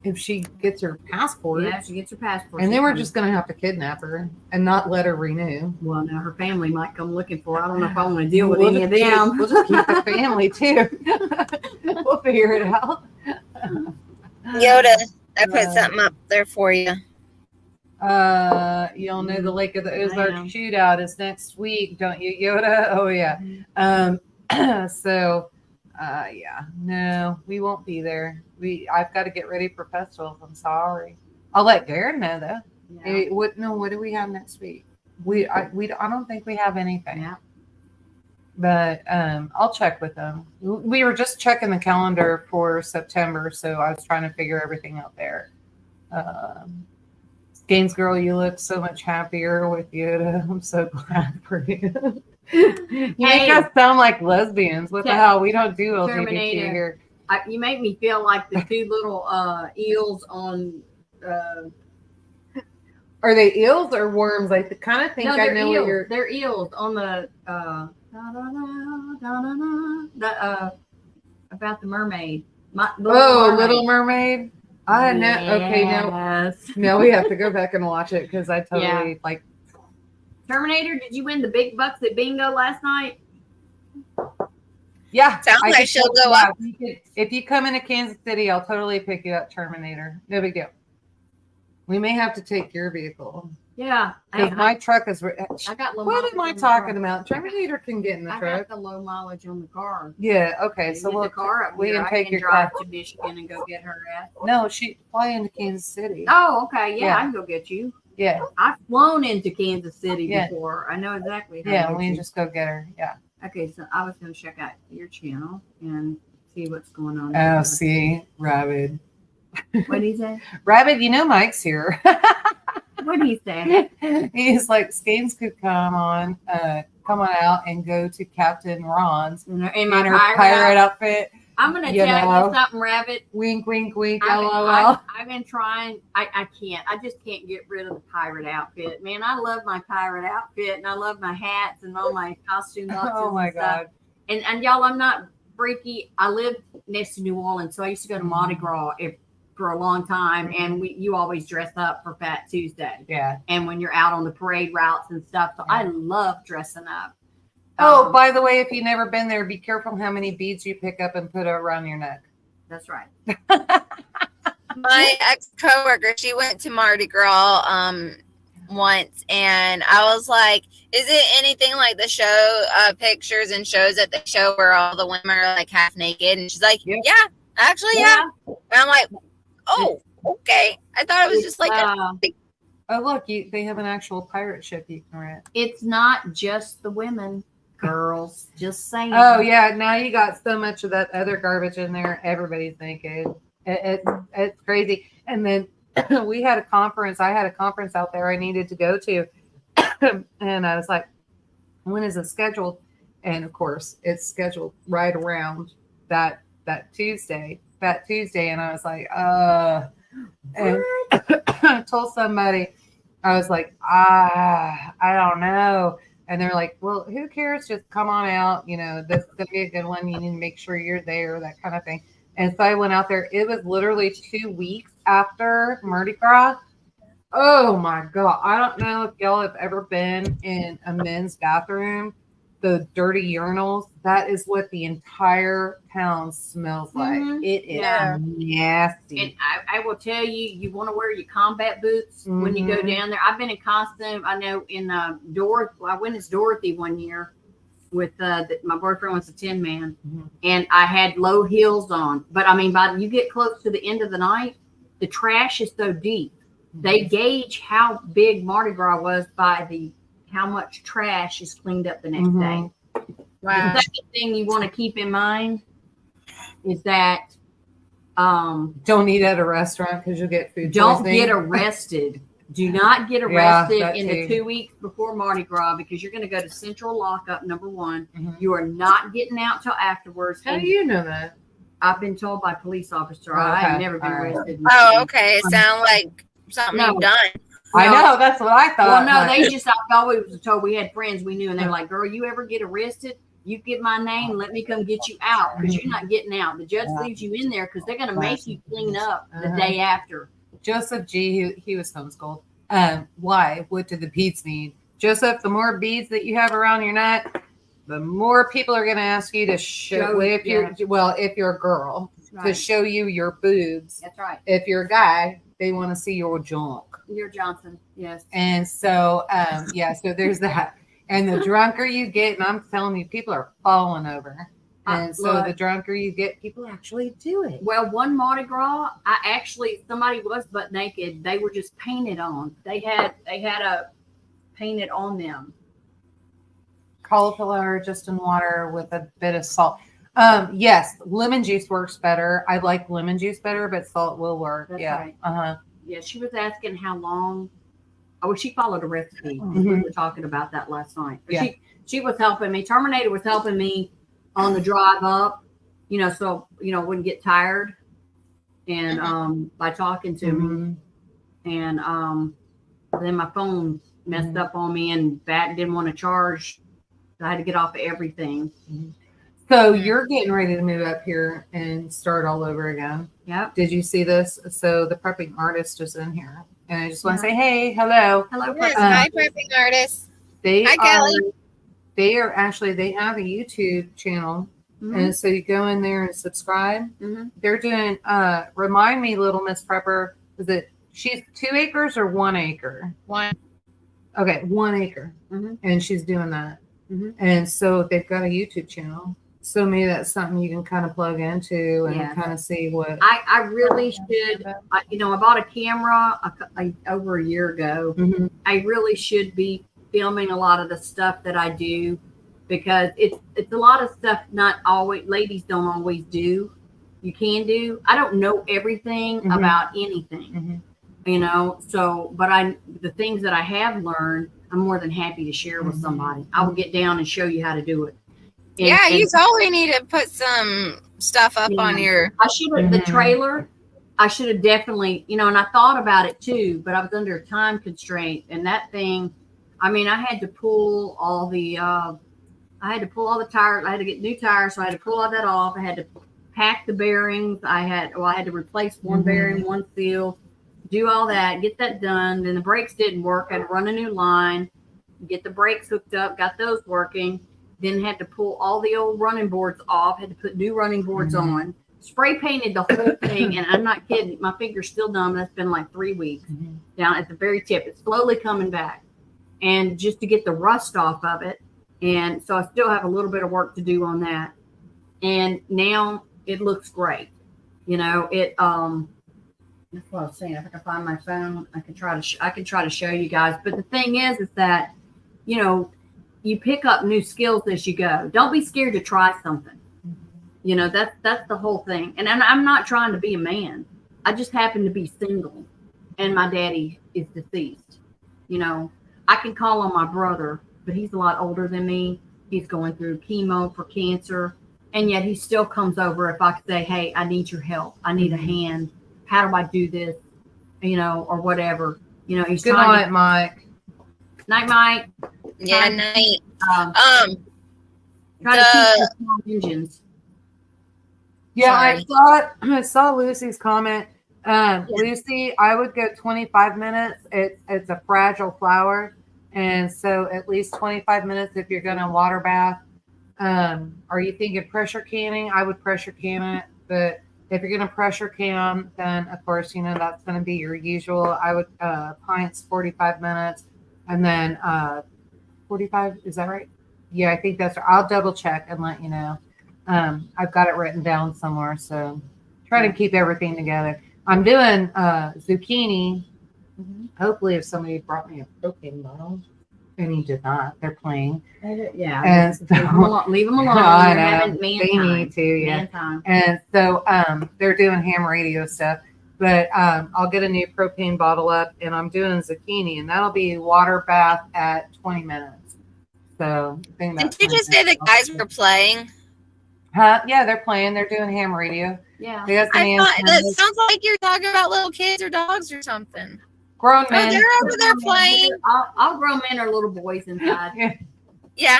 if she gets her passport. Yeah, if she gets her passport. And then we're just going to have to kidnap her and not let her renew. Well, now her family might come looking for her. I don't know if I want to deal with any of them. We'll just keep the family too. We'll figure it out. Yoda, I put something up there for you. You'll know the Lake of the Ozark shootout is next week, don't you, Yoda? Oh yeah. Yeah, no, we won't be there. I've got to get ready for festivals. I'm sorry. I'll let Garen know though. Yeah. What do we have next week? I don't think we have anything. Yeah. But I'll check with them. We were just checking the calendar for September, so I was trying to figure everything out there. Gaines girl, you look so much happier with Yoda. I'm so glad for you. You make us sound like lesbians. What the hell? We don't do LGBT here. You make me feel like the two little eels on. Are they eels or worms? I kind of think I know what you're. They're eels on the about the mermaid. Little Mermaid. I know. Okay, Yes. now we have to go back and watch it because I totally like. Terminator, did you win the big bucks at bingo last night? Yeah. Sounds like she'll go up. If you come into Kansas City, I'll totally pick you up, Terminator. No big deal. We may have to take your vehicle. Yeah. Because my truck is. I got low what am I talking about? Terminator can get in the I truck. got the low mileage on the car. Yeah. Okay. So we'll car up we here. can take your drive car to Michigan and go get her ass. No, she fly into Kansas City. Oh, okay. Yeah, I can go get you. Yeah. I've flown into Kansas City before. I know exactly how Yeah, we can just go get her. Yeah. Okay, so I was going to check out your channel and see what's going on. Oh, see, Rabbit. What did he say? Rabbit, you know Mike's here. What did he say? He's like, Skanes could come on out and go to Captain Ron's in my pirate outfit. I'm going to tell you something, Rabbit. Wink, wink, wink, LOL. I've been trying. I can't. I just can't get rid of the pirate outfit. Man, I love my pirate outfit, and I love my hats and all my costume boxes. Oh, my God. And y'all, I'm not freaky. I live next to New Orleans, so I used to go to Mardi Gras for a long time, and you always dress up for Fat Tuesday. Yeah. And when you're out on the parade routes and stuff, so I love dressing up. Oh, by the way, if you've never been there, be careful how many beads you pick up and put around your neck. That's right. My ex coworker, she went to Mardi Gras once, and I was like, "Is it anything like the show pictures and shows at the show where all the women are like half naked?" And she's like, Yeah. "Yeah, actually, yeah." And I'm like, "Oh, okay." I thought it was just like Oh, look, they have an actual pirate ship you can rent. It's not just the women, girls. Just saying. Oh, yeah. Now you got so much of that other garbage in there. Everybody's naked. It's crazy. And then we had a conference. I had a conference out there I needed to go to. And I was like, when is it scheduled? And of course, it's scheduled right around that Tuesday. And I was like, and I told somebody, I was like, I don't know. And they're like, well, who cares? Just come on out. You know, this is going to be a good one. You need to make sure you're there, that kind of thing. And so I went out there. It was literally 2 weeks after Mardi Gras. Oh my God. I don't know if y'all have ever been in a men's bathroom, the dirty urinals. That is what the entire town smells like. It is nasty. And I will tell you, you want to wear your combat boots when you go down there. I've been in costume. I know in Dorothy, I went as Dorothy one year with my boyfriend was a Tin Man, and I had low heels on. But I mean, by you get close to the end of the night, the trash is so deep. They gauge how big Mardi Gras was by how much trash is cleaned up the next day. wow. The second thing you want to keep in mind is that Don't eat at a restaurant because you'll get food don't poisoning. get arrested. Do not get Yeah, arrested that in the too. 2 weeks before Mardi Gras because you're going to go to central lockup, number one. You are not getting out till afterwards. How And do you know that? I've been told by a police officer. Oh, I have okay. never been All right. arrested. Oh, okay. It sounds like something No. you've done. I know. That's what I Well, thought. no, but- they just, I always was told we had friends we knew, and they were like, girl, you ever get arrested? You give my name, let me come get you out because you're not getting out. The judge leaves you in there because they're going to make you clean up the day after. Joseph G, he was homeschooled. Why? What do the beads need? Joseph, the more beads that you have around your neck, the more people are going to ask you to show if you're a girl, to Right. show you your boobs. That's right. If you're a guy, they want to see your junk. You're Johnson. Yes. And so, so there's that. And the drunker you get, and I'm telling you, people are falling over. And so look. the drunker you get, people actually do it. Well, one Mardi Gras, somebody was butt naked. They were just painted on. They had a painted on them. Cauliflower just in water with a bit of salt. Yes, lemon juice works better. I like lemon juice better, but salt will work. That's yeah. right. Uh-huh. Yeah, she was asking how long. Oh, she followed a recipe. We Mhm. were talking about that last night. But Yeah. she was helping me. Terminator was helping me on the drive up, so I wouldn't get tired. And by talking to me, and then my phone messed up on me, and that didn't want to charge. I had to get off of everything. So you're getting ready to move up here and start all over again. Yep. Did you see this? So the prepping artist is in here, and I just want to say, hey, hello. Hello, Yes, person. hi, prepping artist. They Hi, Kelly. they have a YouTube channel, Mhm. and so you go in there and subscribe. Mhm. They're doing. Remind me, Little Miss Prepper, is it? She's 2 acres or 1 acre? One. Okay, 1 acre, Mhm. and she's doing that. Mhm. And so they've got a YouTube channel. So maybe that's something you can kind of plug into and Yeah. kind of see what. I really should. I bought a camera over a year ago. Mhm. I really should be filming a lot of the stuff that I do because it's a lot of stuff not always ladies don't always do. You can do. I don't know everything Mhm. about anything, but the things that I have learned, I'm more than happy to share with somebody. I will get down and show you how to do it. And- Yeah, and you totally need to put some stuff up on your. I should have the Mhm. trailer. I should have definitely, and I thought about it too, but I was under a time constraint, and that thing. I mean, I had to pull all the tires. I had to get new tires, so I had to pull all that off. I had to pack the bearings. I had to replace one Mhm. bearing, one seal, do all that, get that done. Then the brakes didn't work. I had to run a new line, get the brakes hooked up, got those working. then had to pull all the old running boards off, had to put new running boards on, spray painted the whole thing. And I'm not kidding. My finger's still numb. That's been like 3 weeks down at the very tip. It's slowly coming back. And just to get the rust off of it. And so I still have a little bit of work to do on that. And now it looks great. You know, that's what I was saying. If I can find my phone, I can try to show you guys. But the thing is that, you know, you pick up new skills as you go. Don't be scared to try something. You know, that's the whole thing. And I'm not trying to be a man. I just happen to be single, and my daddy is deceased. You know, I can call on my brother, but he's a lot older than me. He's going through chemo for cancer, and yet he still comes over if I could say, "Hey, I need your help. I need a hand. How do I do this?" You know, or whatever. You know, he's Good trying night, Mike. Night, Mike. Yeah, night. Try to keep the small engines. Yeah, Sorry. I saw Lucy's comment. Lucy, I would go 25 minutes. It's a fragile flower, and so at least 25 minutes if you're going to water bath. Are you thinking pressure canning? I would pressure can it, but if you're going to pressure can, then of course, you know, that's going to be your usual. I would pints 45 minutes, and then 45. Is that right? Yeah, I think that's right. I'll double check and let you know. I've got it written down somewhere, so try to keep everything together. I'm doing zucchini. Hopefully, if somebody brought me a propane bottle, and he did not, they're playing. Yeah, And so, leave them alone. I They're know. having man They time. need to, yeah. Man time. And so they're doing ham radio stuff. But I'll get a new propane bottle up, and I'm doing zucchini, and that'll be water bath at 20 minutes. So I think that's Did you just say the guys were playing? Huh? Yeah, they're playing. They're doing ham radio. Yeah. They got some I thought that antennas. sounds like you're talking about little kids or dogs or something. Grown Oh, men. they're over there playing. All grown men are little boys inside. Yeah.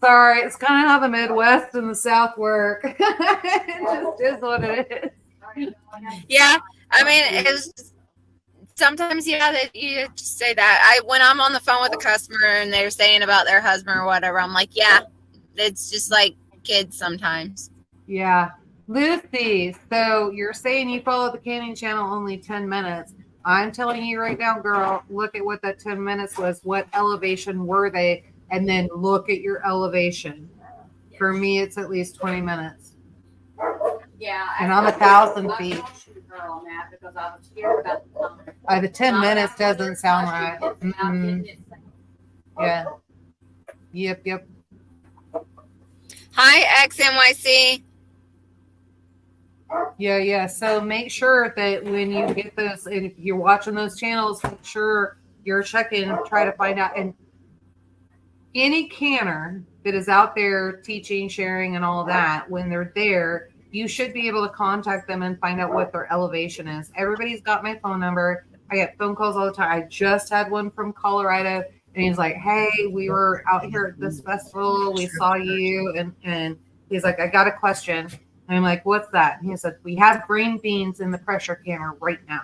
Sorry, it's kind of how the Midwest and the South work. It just is what it is. Yeah. I mean, it's sometimes, yeah, that you just say that. When I'm on the phone with a customer and they're saying about their husband or whatever, I'm like, yeah, it's just like kids sometimes. Yeah. Lucy, so you're saying you follow the canning channel only 10 minutes. I'm telling you right now, girl, look at what that 10 minutes was. What elevation were they? And then look at your elevation. For me, it's at least 20 minutes. Yeah. And I'm 1,000 I feet. cautioned her on that because I was scared about the time. The 10 minutes doesn't sound right. Yeah. Yep. Hi, XNYC. Yeah. So make sure that when you get those, and if you're watching those channels, make sure you're checking, try to find out. And any canner that is out there teaching, sharing, and all of that, when they're there, you should be able to contact them and find out what their elevation is. Everybody's got my phone number. I get phone calls all the time. I just had one from Colorado, and he's like, "Hey, we were out here at this festival. We saw you," and he's like, "I got a question." And I'm like, "What's that?" And he said, "We have green beans in the pressure canner right now."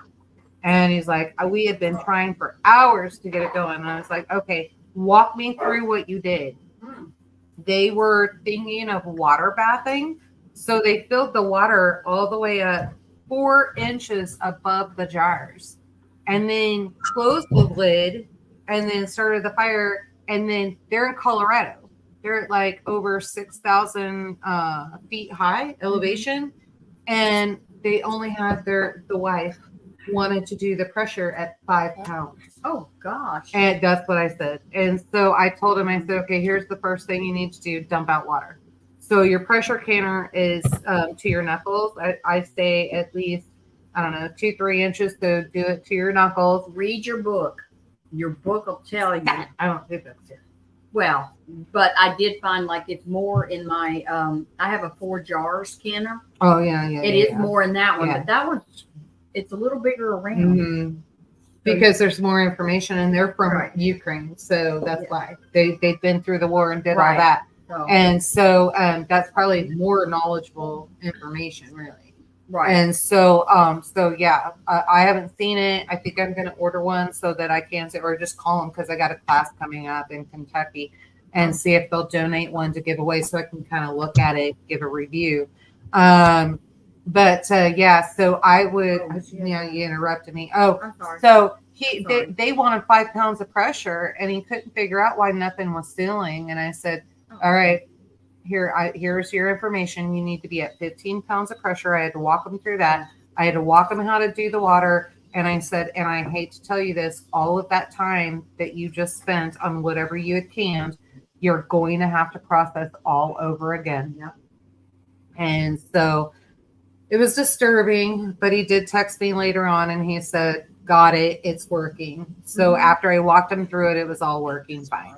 And he's like, "We have been trying for hours to get it going." And I was like, "Okay, walk me through what you did." They were thinking of water bathing. So they filled the water all the way up 4 inches above the jars, and then closed the lid, and then started the fire. And then they're in Colorado. They're at like over 6,000 feet high elevation, and they only had the wife wanted to do the pressure at 5 pounds. Oh gosh. And that's what I said. And so I told him, I said, "Okay, here's the first thing you need to do: dump out water." So your pressure canner is to your knuckles. I say at least, I don't know, 2-3 inches. So do it to your knuckles. Read your book. Your book will tell you. I don't think that's it. Well, but I did find like it's more in my I have a 4 jars canner. Oh yeah. It is more in that one, Yeah. but that one's it's a little bigger around. Mm-hmm. Because there's more information, and they're from Right. Ukraine, so that's why they've been through the war and did all Right. that. So, And so that's probably more knowledgeable information, really. right. And so, yeah, I haven't seen it. I think I'm going to order one so that I can say, or just call them because I got a class coming up in Kentucky. and see if they'll donate one to give away so I can kind of look at it, give a review. Yeah, so I would, you interrupted me. Oh, I'm sorry. so Sorry. they wanted 5 pounds of pressure and he couldn't figure out why nothing was sealing. And I said, all right, here's your information. You need to be at 15 pounds of pressure. I had to walk them through that. I had to walk them how to do the water. And I said, and I hate to tell you this, all of that time that you just spent on whatever you had canned, you're going to have to process all over again. Yep. And so it was disturbing, but he did text me later on and he said, got it, it's working. So after I walked him through it, it was all working fine.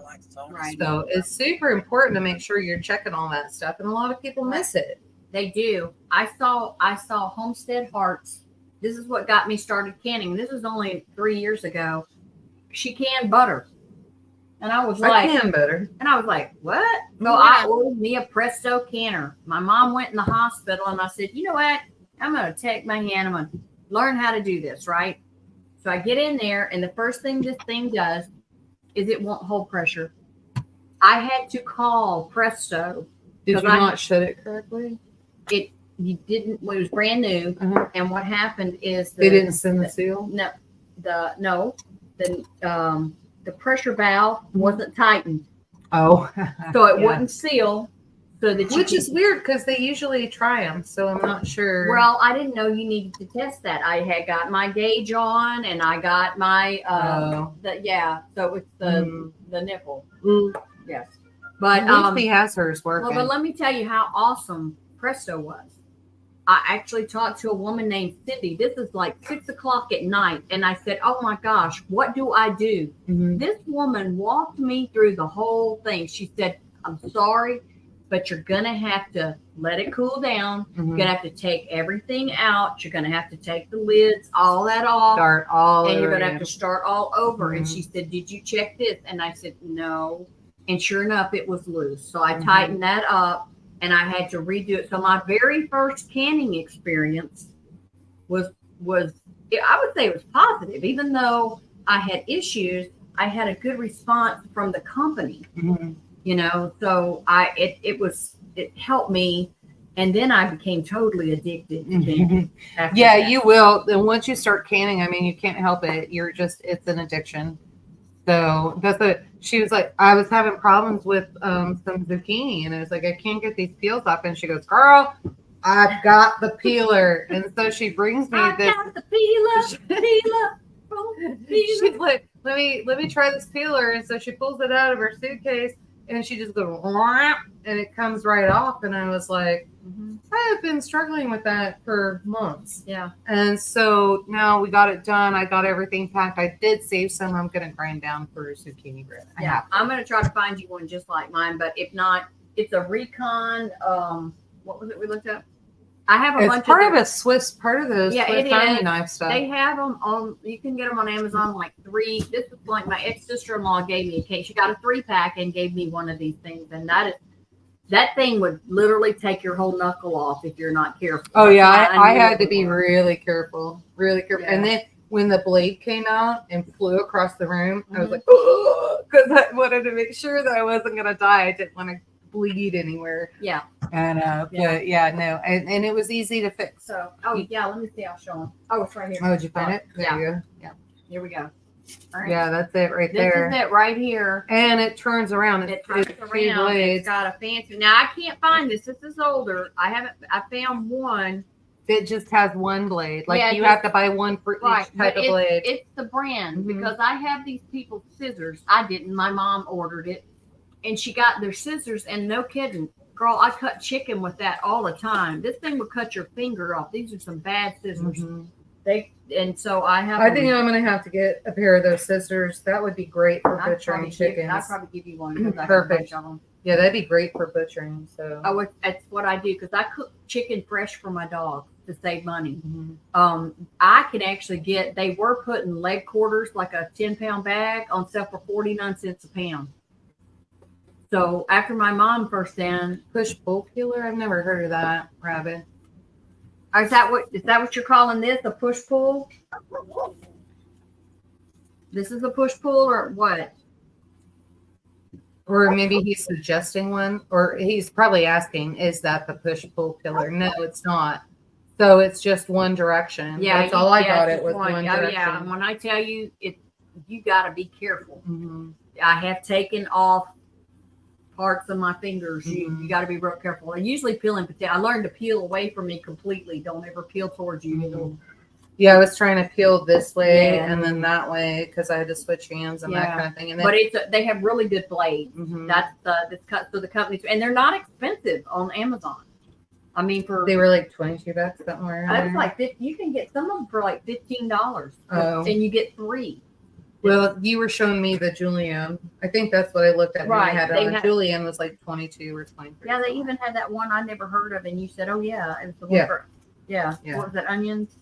Right. So it's super important to make sure you're checking all that stuff. And a lot of people miss it. They do. I saw Homestead Hearts. This is what got me started canning. This was only 3 years ago. She canned butter. And I was like, I can better. And I was like, what? So I ordered me a Presto canner. My mom went in the hospital and I said, you know what? I'm going to take my hand. I'm going to learn how to do this, right? So I get in there and the first thing this thing does is it won't hold pressure. I had to call Presto. Did you not shut it correctly? You didn't. Well, it was brand new. Uh-huh. And what happened is They didn't send the seal? The pressure valve wasn't tightened. Oh. So it Yeah. wouldn't seal. So that Which is weird because they usually try them. So I'm not sure. Well, I didn't know you needed to test that. I had got my gauge on and I got my so it's the nipple. Yes. But Lucy has hers working. well, but let me tell you how awesome Presto was. I actually talked to a woman named Cindy. This is like 6 o'clock at night. And I said, oh my gosh, what do I do? Mhm. This woman walked me through the whole thing. She said, I'm sorry, but you're going to have to let it cool down. Mhm. You're going to have to take everything out. You're going to have to take the lids, all that off. Start all And you're over going to have again. to start all over. And Mhm. she said, did you check this? And I said, no. And sure enough, it was loose. So I Mhm. tightened that up and I had to redo it. So my very first canning experience was I would say it was positive. Even though I had issues, I had a good response from the company. Mhm. You know, so it helped me, and then I became totally addicted to canning. after Yeah, that. you will. And once you start canning, I mean, you can't help it. It's an addiction. So she was like, I was having problems with some zucchini, and I was like, I can't get these peels off. And she goes, girl, I've got the peeler. And so she brings me I this. got the peeler. She's like, let me try this peeler. And so she pulls it out of her suitcase and she just goes, "Whap," and it comes right off. And I was like, I have been struggling with that for months. Yeah. And so now we got it done. I got everything packed. I did save some. I'm going to grind down for zucchini bread. I Yeah. have to. I'm going to try to find you one just like mine, but if not, it's a Recon. What was it we looked up? I have a It's bunch part of of a Swiss, part of those Yeah, Swiss it Army is. knife stuff. They have them on. You can get them on Amazon. Like 3. This is like my ex-sister-in-law gave me a case. She got a 3-pack and gave me one of these things, and that thing would literally take your whole knuckle off if you're not careful. Oh That's yeah, why I knew had it to be was. really careful. Yeah. And then when the blade came out and flew across the room, I was Mhm. like, oh, because I wanted to make sure that I wasn't going to die. I didn't want to bleed anywhere. Yeah. And but yeah, no, and it was easy to fix. So, yeah, let me see. I'll show them. Oh, it's right here. Oh, did you find it? There Yeah. you go. Yeah, Here we go. All right. yeah, that's it right This there. is it right here. And it turns around. It It's turns two around. blades. It's got a fancy. Now I can't find this. This is older. I found one. It just has one blade. Like Yeah, you just- have to buy one for Right. each type but of blade. It's the brand Mhm. because I have these people's scissors. I didn't. My mom ordered it, and she got their scissors. And no kidding, girl, I cut chicken with that all the time. This thing would cut your finger off. These are some bad scissors. Mhm. So I have. I think I'm going to have to get a pair of those scissors. That would be great for I'd butchering probably chickens. give you one. 'Cause I have a Perfect. bunch of them. Yeah, that'd be great for butchering. So. That's what I do because I cook chicken fresh for my dog to save money. Mhm. I can actually they were putting leg quarters, like a 10-pound bag, on sale for 49 cents a pound. So after my mom first down, Push pull peeler? I've never heard of that, Rabbit. is that what you're calling this? A push pull? This is a push pull or what? Or maybe he's suggesting one, or he's probably asking, is that the push-pull pillar? No, it's not. So it's just one direction. Yeah, That's all I got it's it with one. one Oh direction. yeah, and when I tell you, you got to be careful. Mm-hmm. I have taken off parts of my fingers. Mhm. You got to be real careful. I usually peel in potato. I learned to peel away from me completely. Don't ever peel towards you. Mhm. Yeah, I was trying to peel this way Yeah. and then that way because I had to switch hands and that Yeah. kind of thing. And then, But they have really good blades. Mhm. That's so the companies, and they're not expensive on Amazon. I mean, They were like $22 somewhere. I was like, you can get some of them for like $15, Oh. and you get 3. Well, you were showing me the Julian. I think that's what I looked at. Right. When I had it They on. The had- Julian was like 22 or 23. Yeah, they even had that one I never heard of, and you said, "Oh yeah, it was the one Yeah. for yeah." Yeah. What was that? Onions?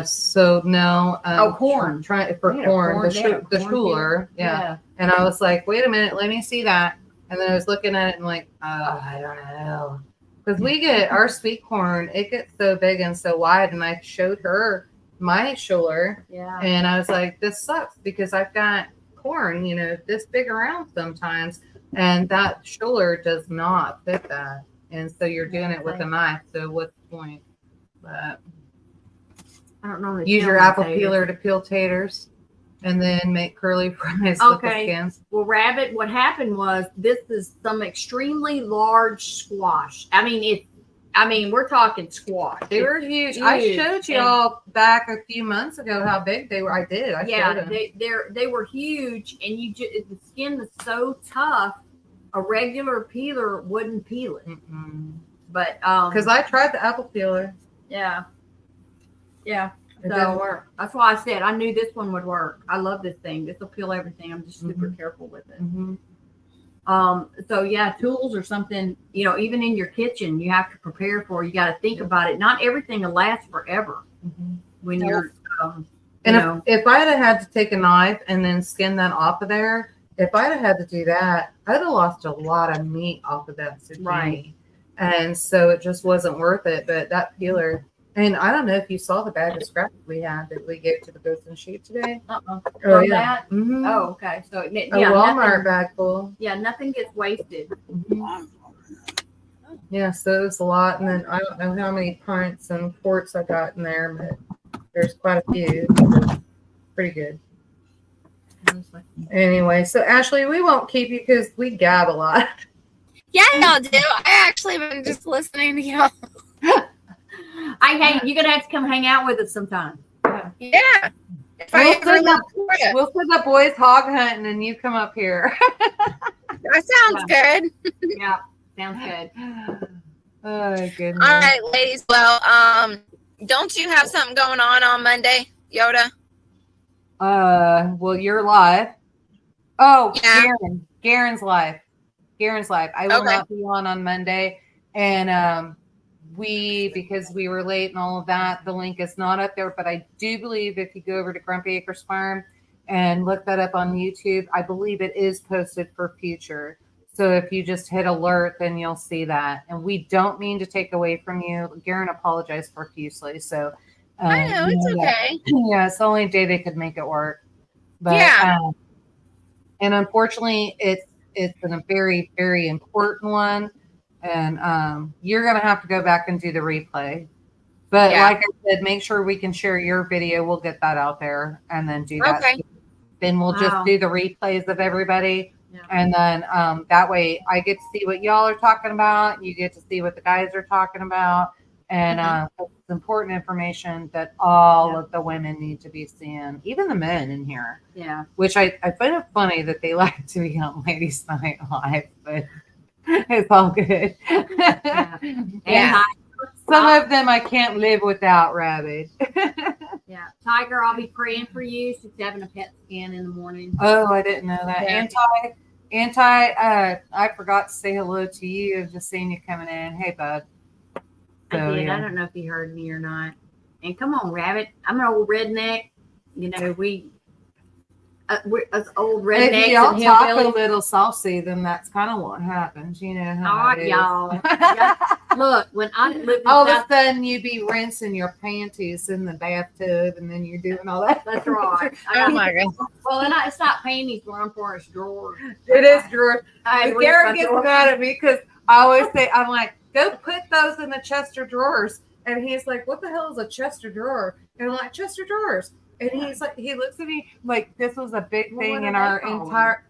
So no. Corn. Trying for They had corn. corn. They had The corn schuler. Yeah. And I was like, wait a minute, let me see that. And then I was looking at it and like, I don't know. Because we get our sweet corn, it gets so big and so wide. And I showed her my schuler Yeah. and I was like, this sucks because I've got corn, this big around sometimes. And that schuler does not fit that. And so you're doing it with a knife. So what's the point? But I don't know. use your apple peeler to peel taters and then make curly fries with the Okay. skins. Well, Rabbit, what happened was this is some extremely large squash. I mean, we're talking squash. They were huge. I huge. showed y'all back a few months ago how big they were. I did. I Yeah, showed them. they were huge, and the skin is so tough. A regular peeler wouldn't peel it. But Because I tried the apple peeler. yeah, It So- didn't work. that's why I said I knew this one would work. I love this thing. This will peel everything. I'm just super careful with it. So yeah, tools or something, even in your kitchen, you have to prepare for. You got to think about it. Not everything will last forever when you're, And if I'd have had to take a knife and then skin that off of there, if I'd have had to do that, I'd have lost a lot of meat off of that zucchini. Right. And so it just wasn't worth it. But that peeler, and I don't know if you saw the bag of scraps we had that we gave to the goats and sheep today. from yeah. that. Mhm. Oh, okay. So A Walmart bag full. nothing gets wasted. Yeah, so it was a lot. And then I don't know how many pints and quarts I got in there, but there's quite a few. Pretty good. Anyway, so Ashley, we won't keep you because we gab a lot. Yeah, y'all do. I actually been just listening to y'all. Hey, you're gonna have to come hang out with us sometime. Yeah. If I We'll ever send live up- in Florida. We'll send the boys hog hunting and you come up here. That sounds good. Yeah, sounds good. Oh, goodness. All right, ladies. Well, don't you have something going on Monday, Yoda? Well, you're live. Oh, Yeah. Garen's live. Garen's live. I will Okay. not be on Monday. And because we were late and all of that, the link is not up there. But I do believe if you go over to Grumpy Acres Farm and look that up on YouTube, I believe it is posted for future. So if you just hit alert, then you'll see that. And we don't mean to take away from you. Garen apologized profusely. So I know it's okay. Yeah, it's the only day they could make it work. But Yeah. And unfortunately, it's a very, very important one. And you're gonna have to go back and do the replay. But Yeah. like I said, make sure we can share your video. We'll get that out there and then do that. Okay. Then we'll just Wow. do the replays of everybody. Yeah. And then that way I get to see what y'all are talking about. You get to see what the guys are talking about. And it's important information that all of the women need to be seeing, even the men in here, Yeah. which I find it funny that they like to be on Ladies Night Live, but it's all good. Yeah. Yeah. Some of them I can't live without, Rabbit. Yeah. Tiger, I'll be praying for you. She's having a PET scan in the morning. Oh, I didn't know that. Yeah. I forgot to say hello to you. I've just seen you coming in. Hey, bud. I So, did. yeah. I don't know if you heard me or not. And come on, Rabbit. I'm an old redneck. We're us old rednecks If y'all and talk a hillbillies. little saucy, then that's kind of what happens. You know All how right, it is. y'all. Look, when I lived in All of a South, sudden, you be rinsing your panties in the bathtub, and then you're doing all that. that's right. Oh my god. Well, and it's not panties where I'm for, it's drawers. It is drawer. I had But to rinse Garrett my gets drawers. mad at me because I always say, I'm like, go put those in the chest of drawers. And he's like, what the hell is a chest of drawer? And I'm like, chest of drawers. And he's like, he looks at me like this was a big Well, what thing do in they our call entire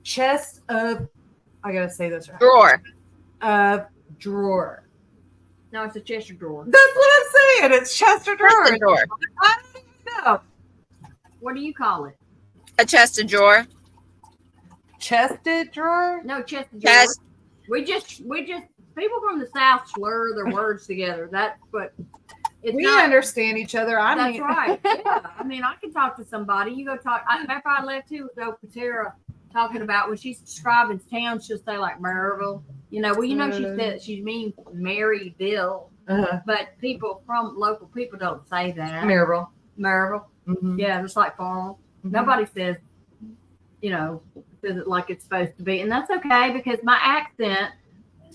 chest of, I gotta say this right, Drawer. of drawer. No, it's a Chester drawer. That's what I'm saying. It's chest of Chest drawers. of drawer. I don't even know. What do you call it? A chest of drawer. Chested drawer? No, Chester drawer. Chest. We just people from the South slur their words together. That's what it's We not. understand each other. I That's mean, right. Yeah. I mean, I can talk to somebody. You go talk. After I left too, with Patera talking about when she's describing towns, she'll say like Maryville. You know, well, you know, she said she means Maryville, but people from local people don't say that. Maryville. Maryville. Mhm. Yeah, just like farm. Mhm. Nobody says, you know, says it like it's supposed to be, and that's okay because my accent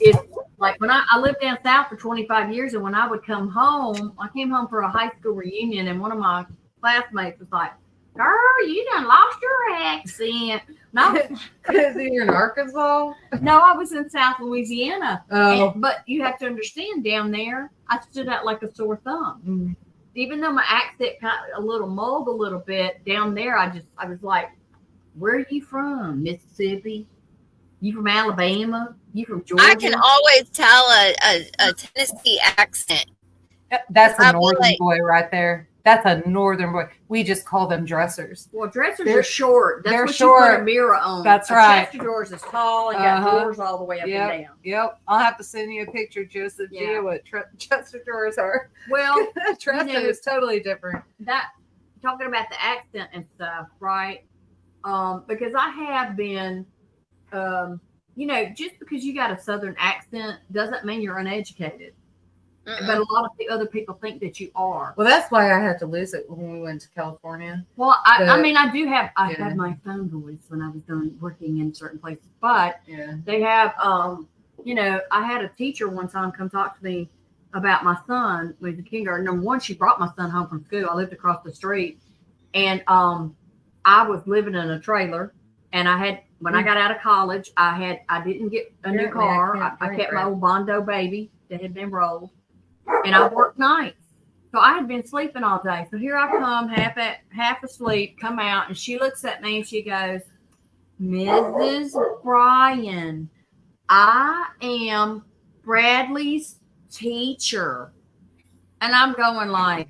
is like when I lived down south for 25 years, and when I would come home, I came home for a high school reunion, and one of my classmates was like, "Girl, you done lost your accent." No, Because you're in Arkansas? no, I was in South Louisiana, Oh. but you have to understand down there, I stood out like a sore thumb. Mhm. Even though my accent kind of a little mulled a little bit down there, I was like, "Where are you from? Mississippi? You from Alabama? You from Georgia?" I can always tell a Tennessee accent. That's a I northern like- boy right there. That's a northern boy. We just call them dressers. Well, dressers They're- are short. That's they're what you put short. a mirror on. That's a right. Chest of drawers is tall and got Uh-huh. drawers all the way up Yep. and down. Yep. I'll have to send you a picture, Joseph, Yeah. Gia, what Chester drawers are. Well, Dresser know- is totally different. that talking about the accent and stuff, right? Because I have been, you know, just because you got a Southern accent doesn't mean you're uneducated. But a lot of the other people think that you are. Well, that's why I had to lose it when we went to California. Well, I But- mean, I do have, I Yeah. had my phone voice when I was working in certain places, but Yeah. they have, you know, I had a teacher one time come talk to me about my son when he was in kindergarten. Number one, she brought my son home from school. I lived across the street, and I was living in a trailer, and I had when I got out of college, I didn't get a new Apparently, I car. can't I drink kept my right. old Bondo baby that had been rolled, and I worked nights. So I had been sleeping all day. So here I come, half asleep, come out, and she looks at me and she goes, "Mrs. Bryan, I am Bradley's teacher." And I'm going like,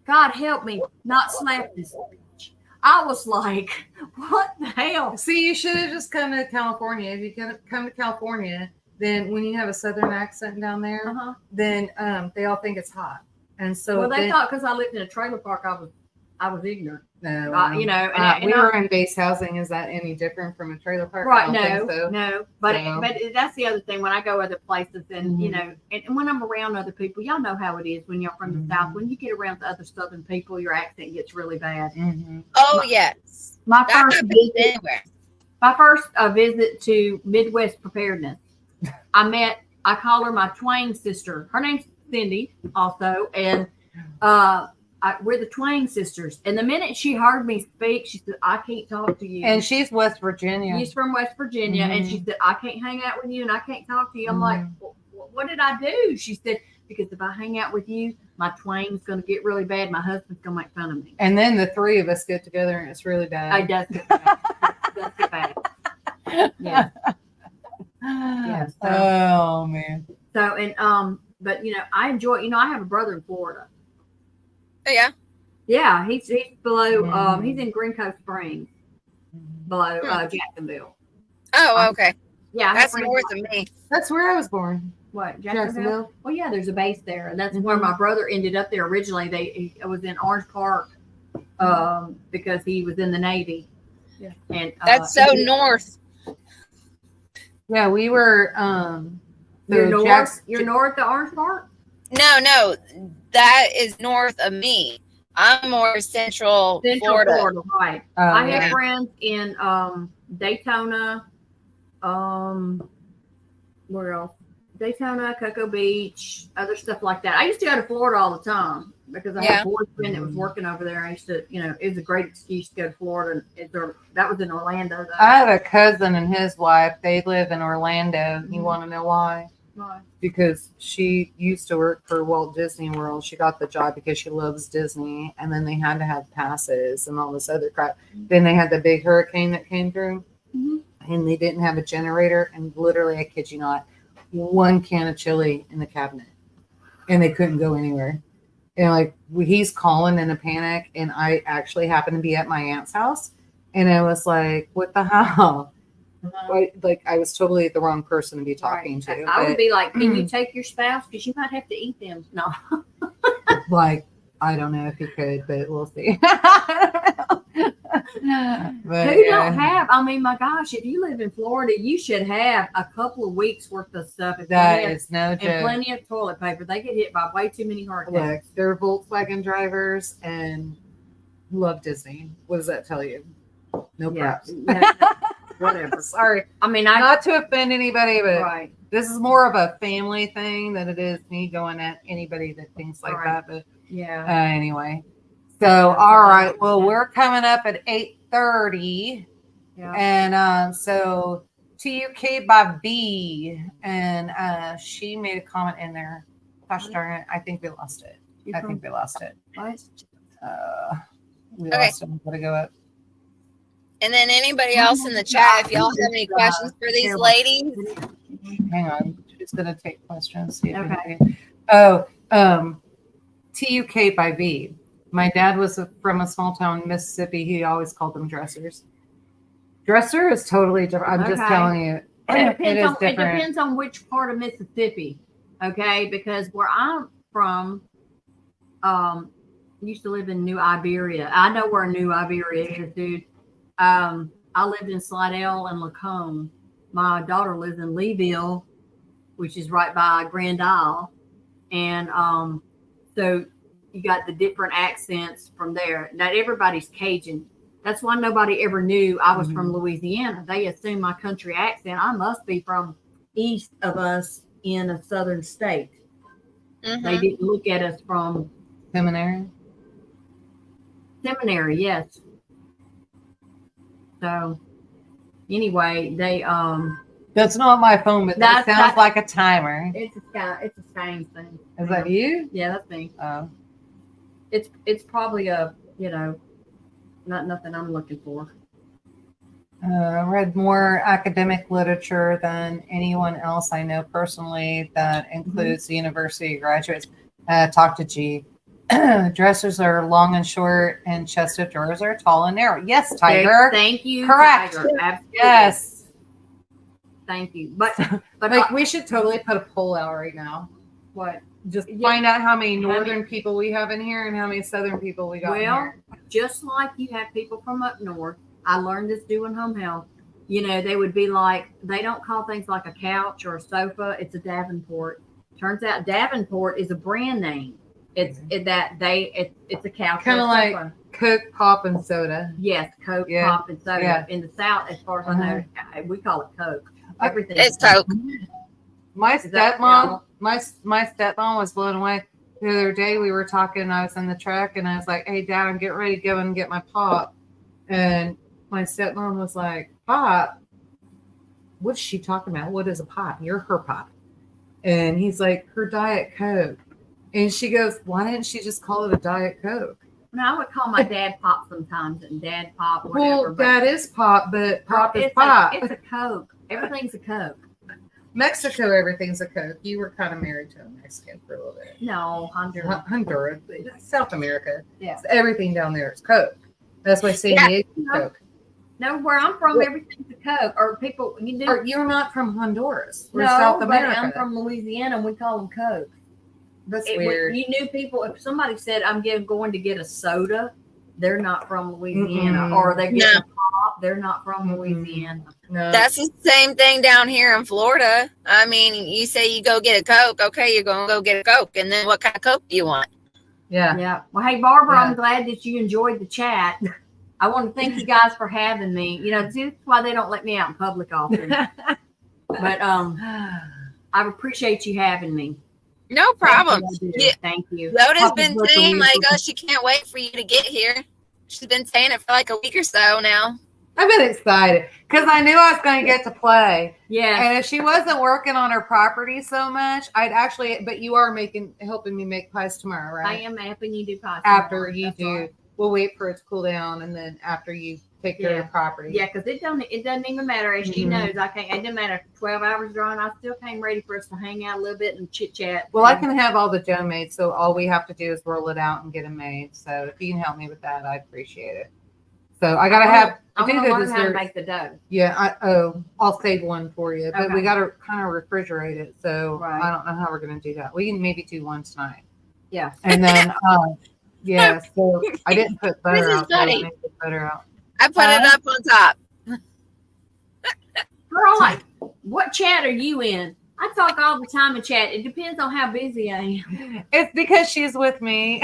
"God help me not slap this bitch." I was like, what the hell? See, you should have just come to California. If you come to California, then when you have a Southern accent down there, Uh-huh. then they all think it's hot. And so Well, they then, thought because I lived in a trailer park, I was ignorant. no, You know, and we I- were in base housing. Is that any different from a trailer park? I Right? don't No, think so. no. But So- but that's the other thing. When I go other places, and you Mhm. know, and when I'm around other people, y'all know how it is when you're from the Mhm. South. When you get around the other Southern people, your accent gets really bad. Mhm. Oh yes, My that first happens visit, anywhere. my first visit to Midwest Preparedness, I call her my Twang sister. Her name's Cindy, also, and we're the Twang sisters. And the minute she heard me speak, she said, "I can't talk to you." And she's West Virginia. She's from West Virginia, and she Mhm. said, "I can't hang out with you, and I can't talk to you." I'm like, "What did I do?" She said, "Because if I hang out with you, my twang's going to get really bad. My husband's going to make fun of me." And then the three of us get together, and it's really bad. I does get bad. It does get bad. Yeah. Yeah, so- Oh man. So and but you know, I enjoy. You know, I have a brother in Florida. Oh yeah. Yeah, he's below. Mhm. He's in Green Cove Springs, below Jacksonville. Oh okay. Yeah, I have That's friends- north of me. That's where I was born. What, Jacksonville. Jacksonville? Well, yeah, there's a base there, and that's where Mhm. my brother ended up there originally. It was in Orange Park because he was in the Navy. Yeah. And That's so north. Yeah, we were. You're so north. Jacks- You're north of Orange Park. No, that is north of me. I'm more central, Florida. Right. Oh, I yeah. have friends in Daytona. Where else? Daytona, Cocoa Beach, other stuff like that. I used to go to Florida all the time because I had a boyfriend that was working over there. I used to, it was a great excuse to go to Florida. That was in Orlando, though. I have a cousin and his wife. They live in Orlando. You want to know why? Why? Because she used to work for Walt Disney World. She got the job because she loves Disney, and then they had to have passes and all this other crap. Then they had the big hurricane that came through, and they didn't have a generator. And literally, I kid you not, one can of chili in the cabinet, and they couldn't go anywhere. And like he's calling in a panic, and I actually happened to be at my aunt's house, and I was like, "What the hell?" Like I was totally the wrong person to be talking to. I would be like, "Can you take your spouse? Because you might have to eat them." No, like I don't know if you could, but we'll see. But, who don't have? I mean, my gosh, if you live in Florida, you should have a couple of weeks worth of stuff. That is no joke. And plenty of toilet paper. They get hit by way too many hurricanes. Look, they're Volkswagen drivers and love Disney. What does that tell you? No props. Whatever. Sorry. I mean, not to offend anybody, but right. This is more of a family thing than it is me going at anybody that thinks like that. But yeah. Anyway. So, all right. Well, we're coming up at 8:30. Yeah. And so TUK by V. And she made a comment in there. Gosh darn it. I think we lost it. I think we lost it. What? We lost it. I'm going to go up. And then anybody else in the chat, if y'all have any questions for these ladies. Hang on. She's going to take questions. See if Okay. TUK by V. My dad was from a small town in Mississippi. He always called them dressers. Dresser is totally different. I'm just telling you. It depends on which part of Mississippi. Okay. Because where I'm from, used to live in New Iberia. I know where New Iberia is, dude. I lived in Slidell and Lacombe. My daughter lives in Leeville, which is right by Grand Isle. And so you got the different accents from there. Not everybody's Cajun. That's why nobody ever knew I was from Louisiana. They assume my country accent. I must be from east of us in a southern state. They didn't look at us from Seminary, yes. So anyway, they that's not my phone, but that sounds like a timer. It's a Skynes thing. Is that you? Yeah, that's me. Oh. It's probably a not nothing I'm looking for. I read more academic literature than anyone else I know personally. That includes the university graduates. Talk to G. Dressers are long and short, and chest of drawers are tall and narrow. Yes, Tiger. Thank you. Correct. Tiger. Absolutely. Yes. Thank you. But like we should totally put a poll out right now. What? Just find out how many northern people we have in here and how many southern people we got in here. Just like you have people from up north. I learned this doing home health. They would be like, they don't call things like a couch or a sofa. It's a Davenport. Turns out Davenport is a brand name. It's a couch. Kind of like Coke, Pop, and soda. Yes, Coke, Pop, and soda. Yeah. In the South, as far as I know, we call it Coke. Everything. It's Coke. My stepmom was blown away. The other day we were talking, and I was in the truck, and I was like, "Hey, Dad, I'm getting ready to go and get my pop." And my stepmom was like, "Pop? What's she talking about? What is a pop? You're her pop." And he's like, "Her Diet Coke." And she goes, "Why didn't she just call it a Diet Coke?" I would call my dad Pop sometimes, and Dad Pop, whatever. Well, that is Pop, but Pop is Pop. It's a Coke. Everything's a Coke. Mexico, everything's a Coke. You were kind of married to a Mexican for a little bit. No, Honduras. Honduras, South America. Yeah. So everything down there is Coke. That's why San Diego is Coke. No, where I'm from, everything's a Coke. Or people, you're not from Honduras. We're no, South America. But I'm from Louisiana, and we call them Coke. That's weird. You knew people. If somebody said, "I'm going to get a soda," they're not from Louisiana, or they get a pop. They're not from Louisiana. No. That's the same thing down here in Florida. I mean, you say you go get a Coke. Okay, you're going to go get a Coke. And then what kind of Coke do you want? Yeah. Yeah. Well, hey, Barbara, I'm glad that you enjoyed the chat. I want to thank you guys for having me. This is why they don't let me out in public often. But I appreciate you having me. No problem. Yeah, thank you. Yoda's been saying like, oh, she can't wait for you to get here. She's been saying it for like a week or so now. I've been excited because I knew I was going to get to play. Yeah. And if she wasn't working on her property so much, I'd actually, but you are helping me make pies tomorrow, right? I am helping you do pies. After tomorrow. you That's do, right. we'll wait for it to cool down, and then after you take care of the property. Yeah, because it doesn't even matter. As she knows, it doesn't matter. 12 hours drawing, I still came ready for us to hang out a little bit and chit chat. Well, I can have all the dough made, so all we have to do is roll it out and get them made. So if you can help me with that, I'd appreciate it. So I gotta I do want the to learn how to dessert. make the dough. Yeah, I'll save one for you, but we Okay. gotta kind of refrigerate it. So Right. I don't know how we're gonna do that. We can maybe do one tonight. Yeah. And then, yeah. So I didn't put butter Mrs. out. So I Buddy. need to put butter out. I put it up on top. Girl, like, what chat are you in? I talk all the time in chat. It depends on how busy I am. It's because she's with me.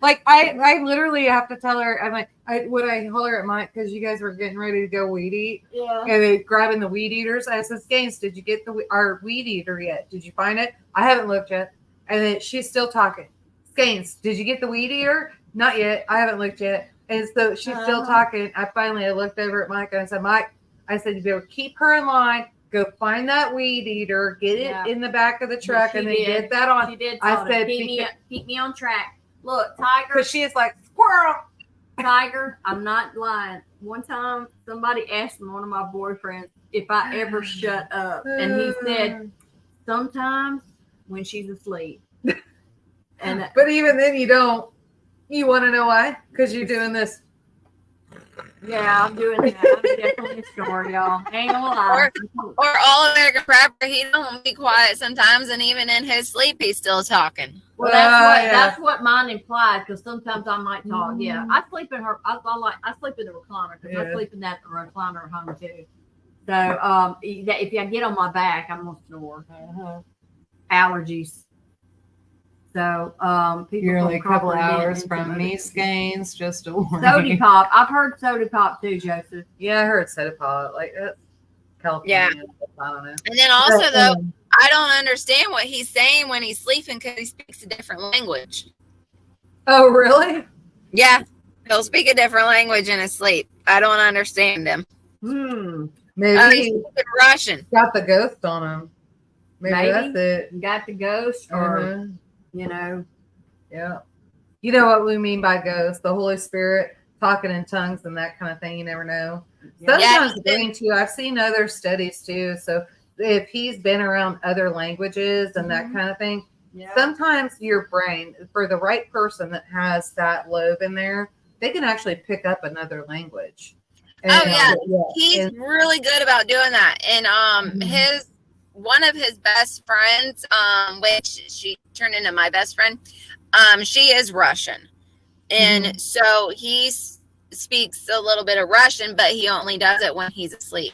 Like I literally have to tell her. I'm like, when I holler at Mike because you guys were getting ready to go weed eat, Yeah. and they grabbing the weed eaters. I said, Gaines, did you get our weed eater yet? Did you find it? I haven't looked yet. And then she's still talking. Gaines, did you get the weed eater? Not yet. I haven't looked yet. And so she's still talking. I looked over at Mike and I said, Mike, I said, you better keep her in line. Go find that weed eater. Get it in the back of the truck, and then get that on. She did. I said, keep me on track. Look, Tiger. because she is like squirrel. Tiger, I'm not lying. One time, somebody asked one of my boyfriends if I ever shut up, and he said, "Sometimes when she's asleep." And But even then, you don't. You want to know why? Because you're doing this. yeah, I'm doing that. I'm definitely a story, y'all. Ain't gonna lie. Or All American Prepper, he don't be quiet sometimes, and even in his sleep, he's still talking. Well, that's what mine implied. Because sometimes I might talk. Yeah, I sleep in her. I sleep in the recliner because I sleep in that recliner at home too. So if I get on my back, I'm gonna snore. Allergies. So people You're from only a couple Crawford didn't hours mention from other me, things. Gaines. Just a warning. Soda pop. I've heard soda pop too, Joseph. Yeah, I heard soda pop. Like that's California. Yeah. I don't know. And then also, But, though, I don't understand what he's saying when he's sleeping because he speaks a different language. Oh, really? Yeah, he'll speak a different language in his sleep. I don't understand him. Maybe He's he speaking Russian. got the ghost on him. Maybe Maybe. that's it. Got the ghost, or Mhm. you know, Yeah. You know what we mean by ghost? The Holy Spirit talking in tongues and that kind of thing. You never know. Yeah. Sometimes brain too. I've seen other studies too. So if he's been around other languages and that kind of thing, yeah. sometimes your brain, for the right person that has that lobe in there, they can actually pick up another language. Yeah. He's And- really good about doing that. And one of his best friends, which she turned into my best friend, she is Russian. And so he speaks a little bit of Russian, but he only does it when he's asleep.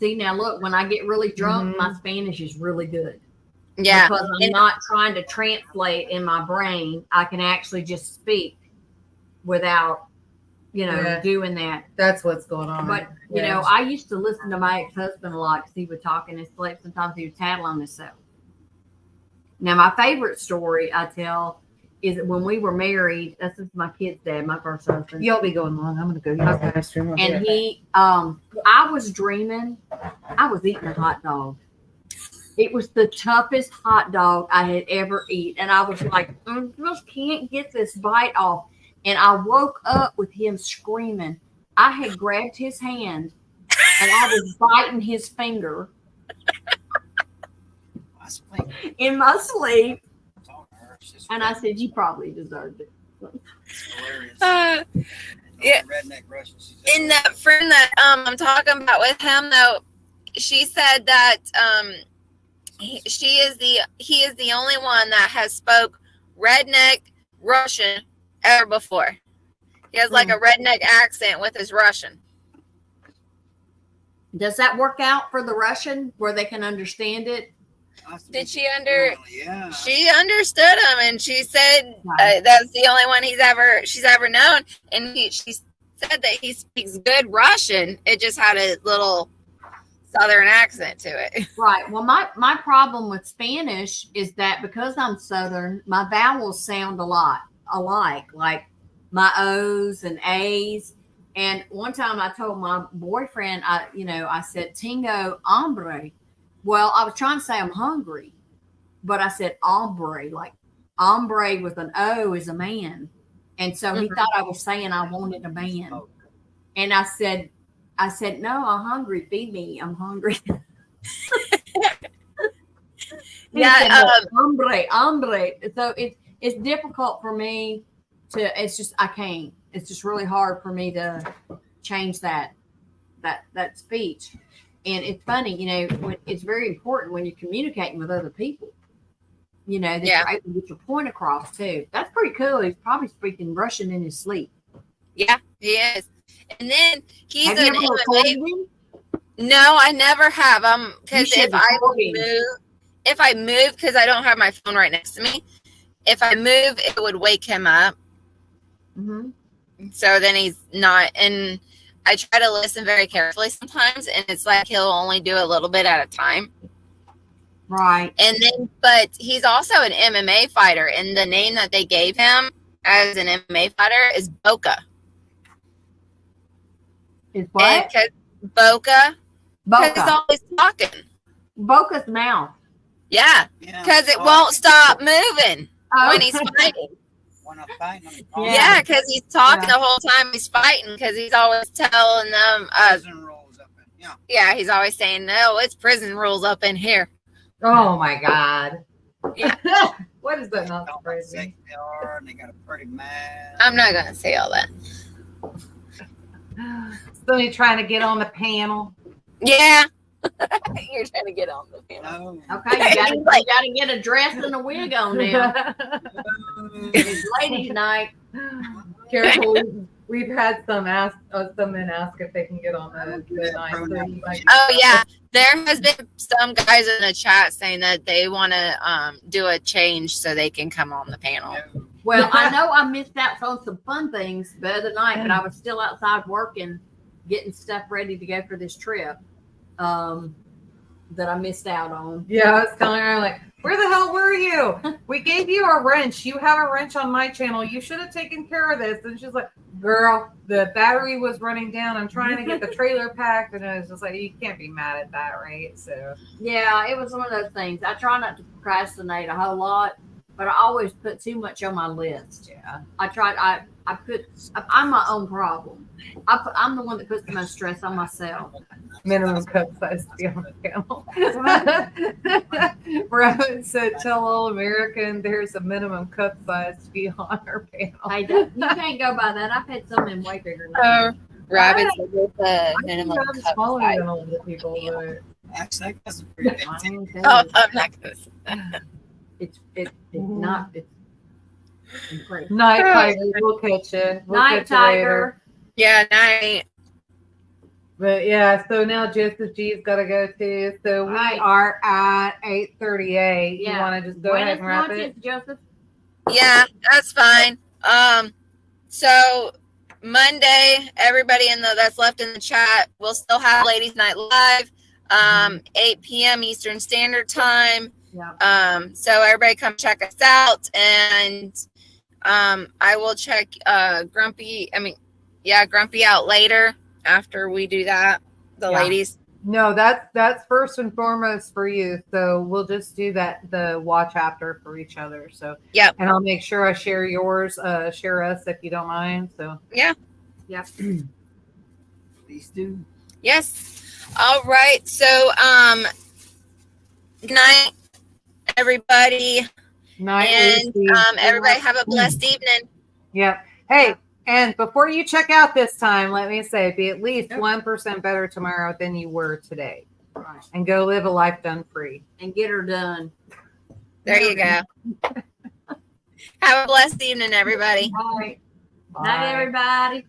See now, look, when I get really drunk, my Spanish is really good. Yeah. Because I'm not trying to translate in my brain. I can actually just speak without, doing that. That's what's going on. But, I used to listen to my ex-husband a lot because he would talk in his sleep. Sometimes he would tattle on himself. Now, my favorite story I tell is that when we were married, this is my kid's dad, my first husband. You'll be going long. I'm going to go use the restroom. And I was dreaming, I was eating a hot dog. It was the toughest hot dog I had ever eaten. And I was like, I just can't get this bite off. And I woke up with him screaming. I had grabbed his hand and I was biting his finger in my sleep. And I said, you probably deserved it. Yeah. Redneck Russian. And that friend that I'm talking about with him, though, she said that he is the only one that has spoke redneck Russian ever before. He has like a redneck accent with his Russian. Does that work out for the Russian where they can understand it? Did she Yeah. She understood him, and she said that's the only one she's ever known. And she said that he speaks good Russian. It just had a little Southern accent to it. Right. Well, my problem with Spanish is that because I'm Southern, my vowels sound a lot alike, like my O's and A's. And one time I told my boyfriend, I said, Tingo hombre. Well, I was trying to say I'm hungry, but I said hombre, like hombre with an O is a man. And so he thought I was saying I wanted a man. And I said, no, I'm hungry. Feed me. I'm hungry. Yeah. Hombre. So it's difficult for me it's just, I can't. It's just really hard for me to change that speech. And it's funny, it's very important when you're communicating with other people, that you're able to get your point across too. That's pretty cool. He's probably speaking Russian in his sleep. Yeah, he is. And then he's Have you an ever recorded MMA. him? No, I never have. Because You should record him. if I move, because I don't have my phone right next to me, if I move, it would wake him up. Mm-hmm. So then he's not. And I try to listen very carefully sometimes, and it's like he'll only do a little bit at a time. Right. And then, but he's also an MMA fighter, and the name that they gave him as an MMA fighter is Boca. Is what? Boca. Because he's Boca. always talking. Boca's mouth. Yeah, because it won't stop moving when he's fighting. When I'm fighting, Yeah, because he's talking the whole time he's fighting, because he's always telling them, prison rolls up in. yeah, he's always saying, no, it's prison rules up in here. Oh my God. Yeah. What is that not How crazy? sick they are, and they got a pretty man. I'm not going to say all that. So you trying to get on the panel? Yeah. You're trying to get on the panel. No. Okay, you gotta get a dress and a wig on now. It's ladies' night. Careful. We've had some men ask if they can get on the night. Oh, yeah. There has been some guys in the chat saying that they want to do a change so they can come on the panel. Well, I know I missed out on some fun things the other night, but I was still outside working, getting stuff ready to go for this trip. That I missed out on. Yeah, I was telling her, like, where the hell were you? We gave you a wrench. You have a wrench on my channel. You should have taken care of this. And she's like, girl, the battery was running down. I'm trying to get the trailer packed. And I was just like, you can't be mad at that, right? So, yeah, it was one of those things. I try not to procrastinate a whole lot, but I always put too much on my list. yeah. I'm my own problem. I'm the one that puts the most stress on myself. Minimum cup size to be on the panel. Robin said, tell all American there's a minimum cup size to be on our panel. Hey, you can't go by that. I've had some in way bigger than that. Rabbits with the I minimum think I'm cup smaller size. than all the people. But Actually, that's a pretty big thing. Oh, I'm not going to say that. It's not. It's incredible. Night Tiger, we'll catch you. We'll Night catch you later. Tiger. Yeah, night. But yeah, so now Joseph G's got to go too. So we Right. are at 8:38. Yeah. You want to just go ahead and wrap it? Joseph. Yeah, that's fine. So Monday, everybody that's left in the chat, we'll still have Ladies Night Live, 8 p.m. Eastern Standard Time. Yeah. So everybody come check us out, and I will check Grumpy out later after we do that. The ladies. No, that's first and foremost for you. So we'll just do the watch after for each other. So Yep. And I'll make sure I share yours, share us if you don't mind. So Yeah. Please do. Yes. All right. So good night, everybody. night. And Lucy. everybody have a blessed evening. Yep. Hey, and before you check out this time, let me say, be at least 1% better tomorrow than you were today. Right. And go live a life done free. And get her done. There you go. Have a blessed evening, everybody. All right. Bye. Night, everybody.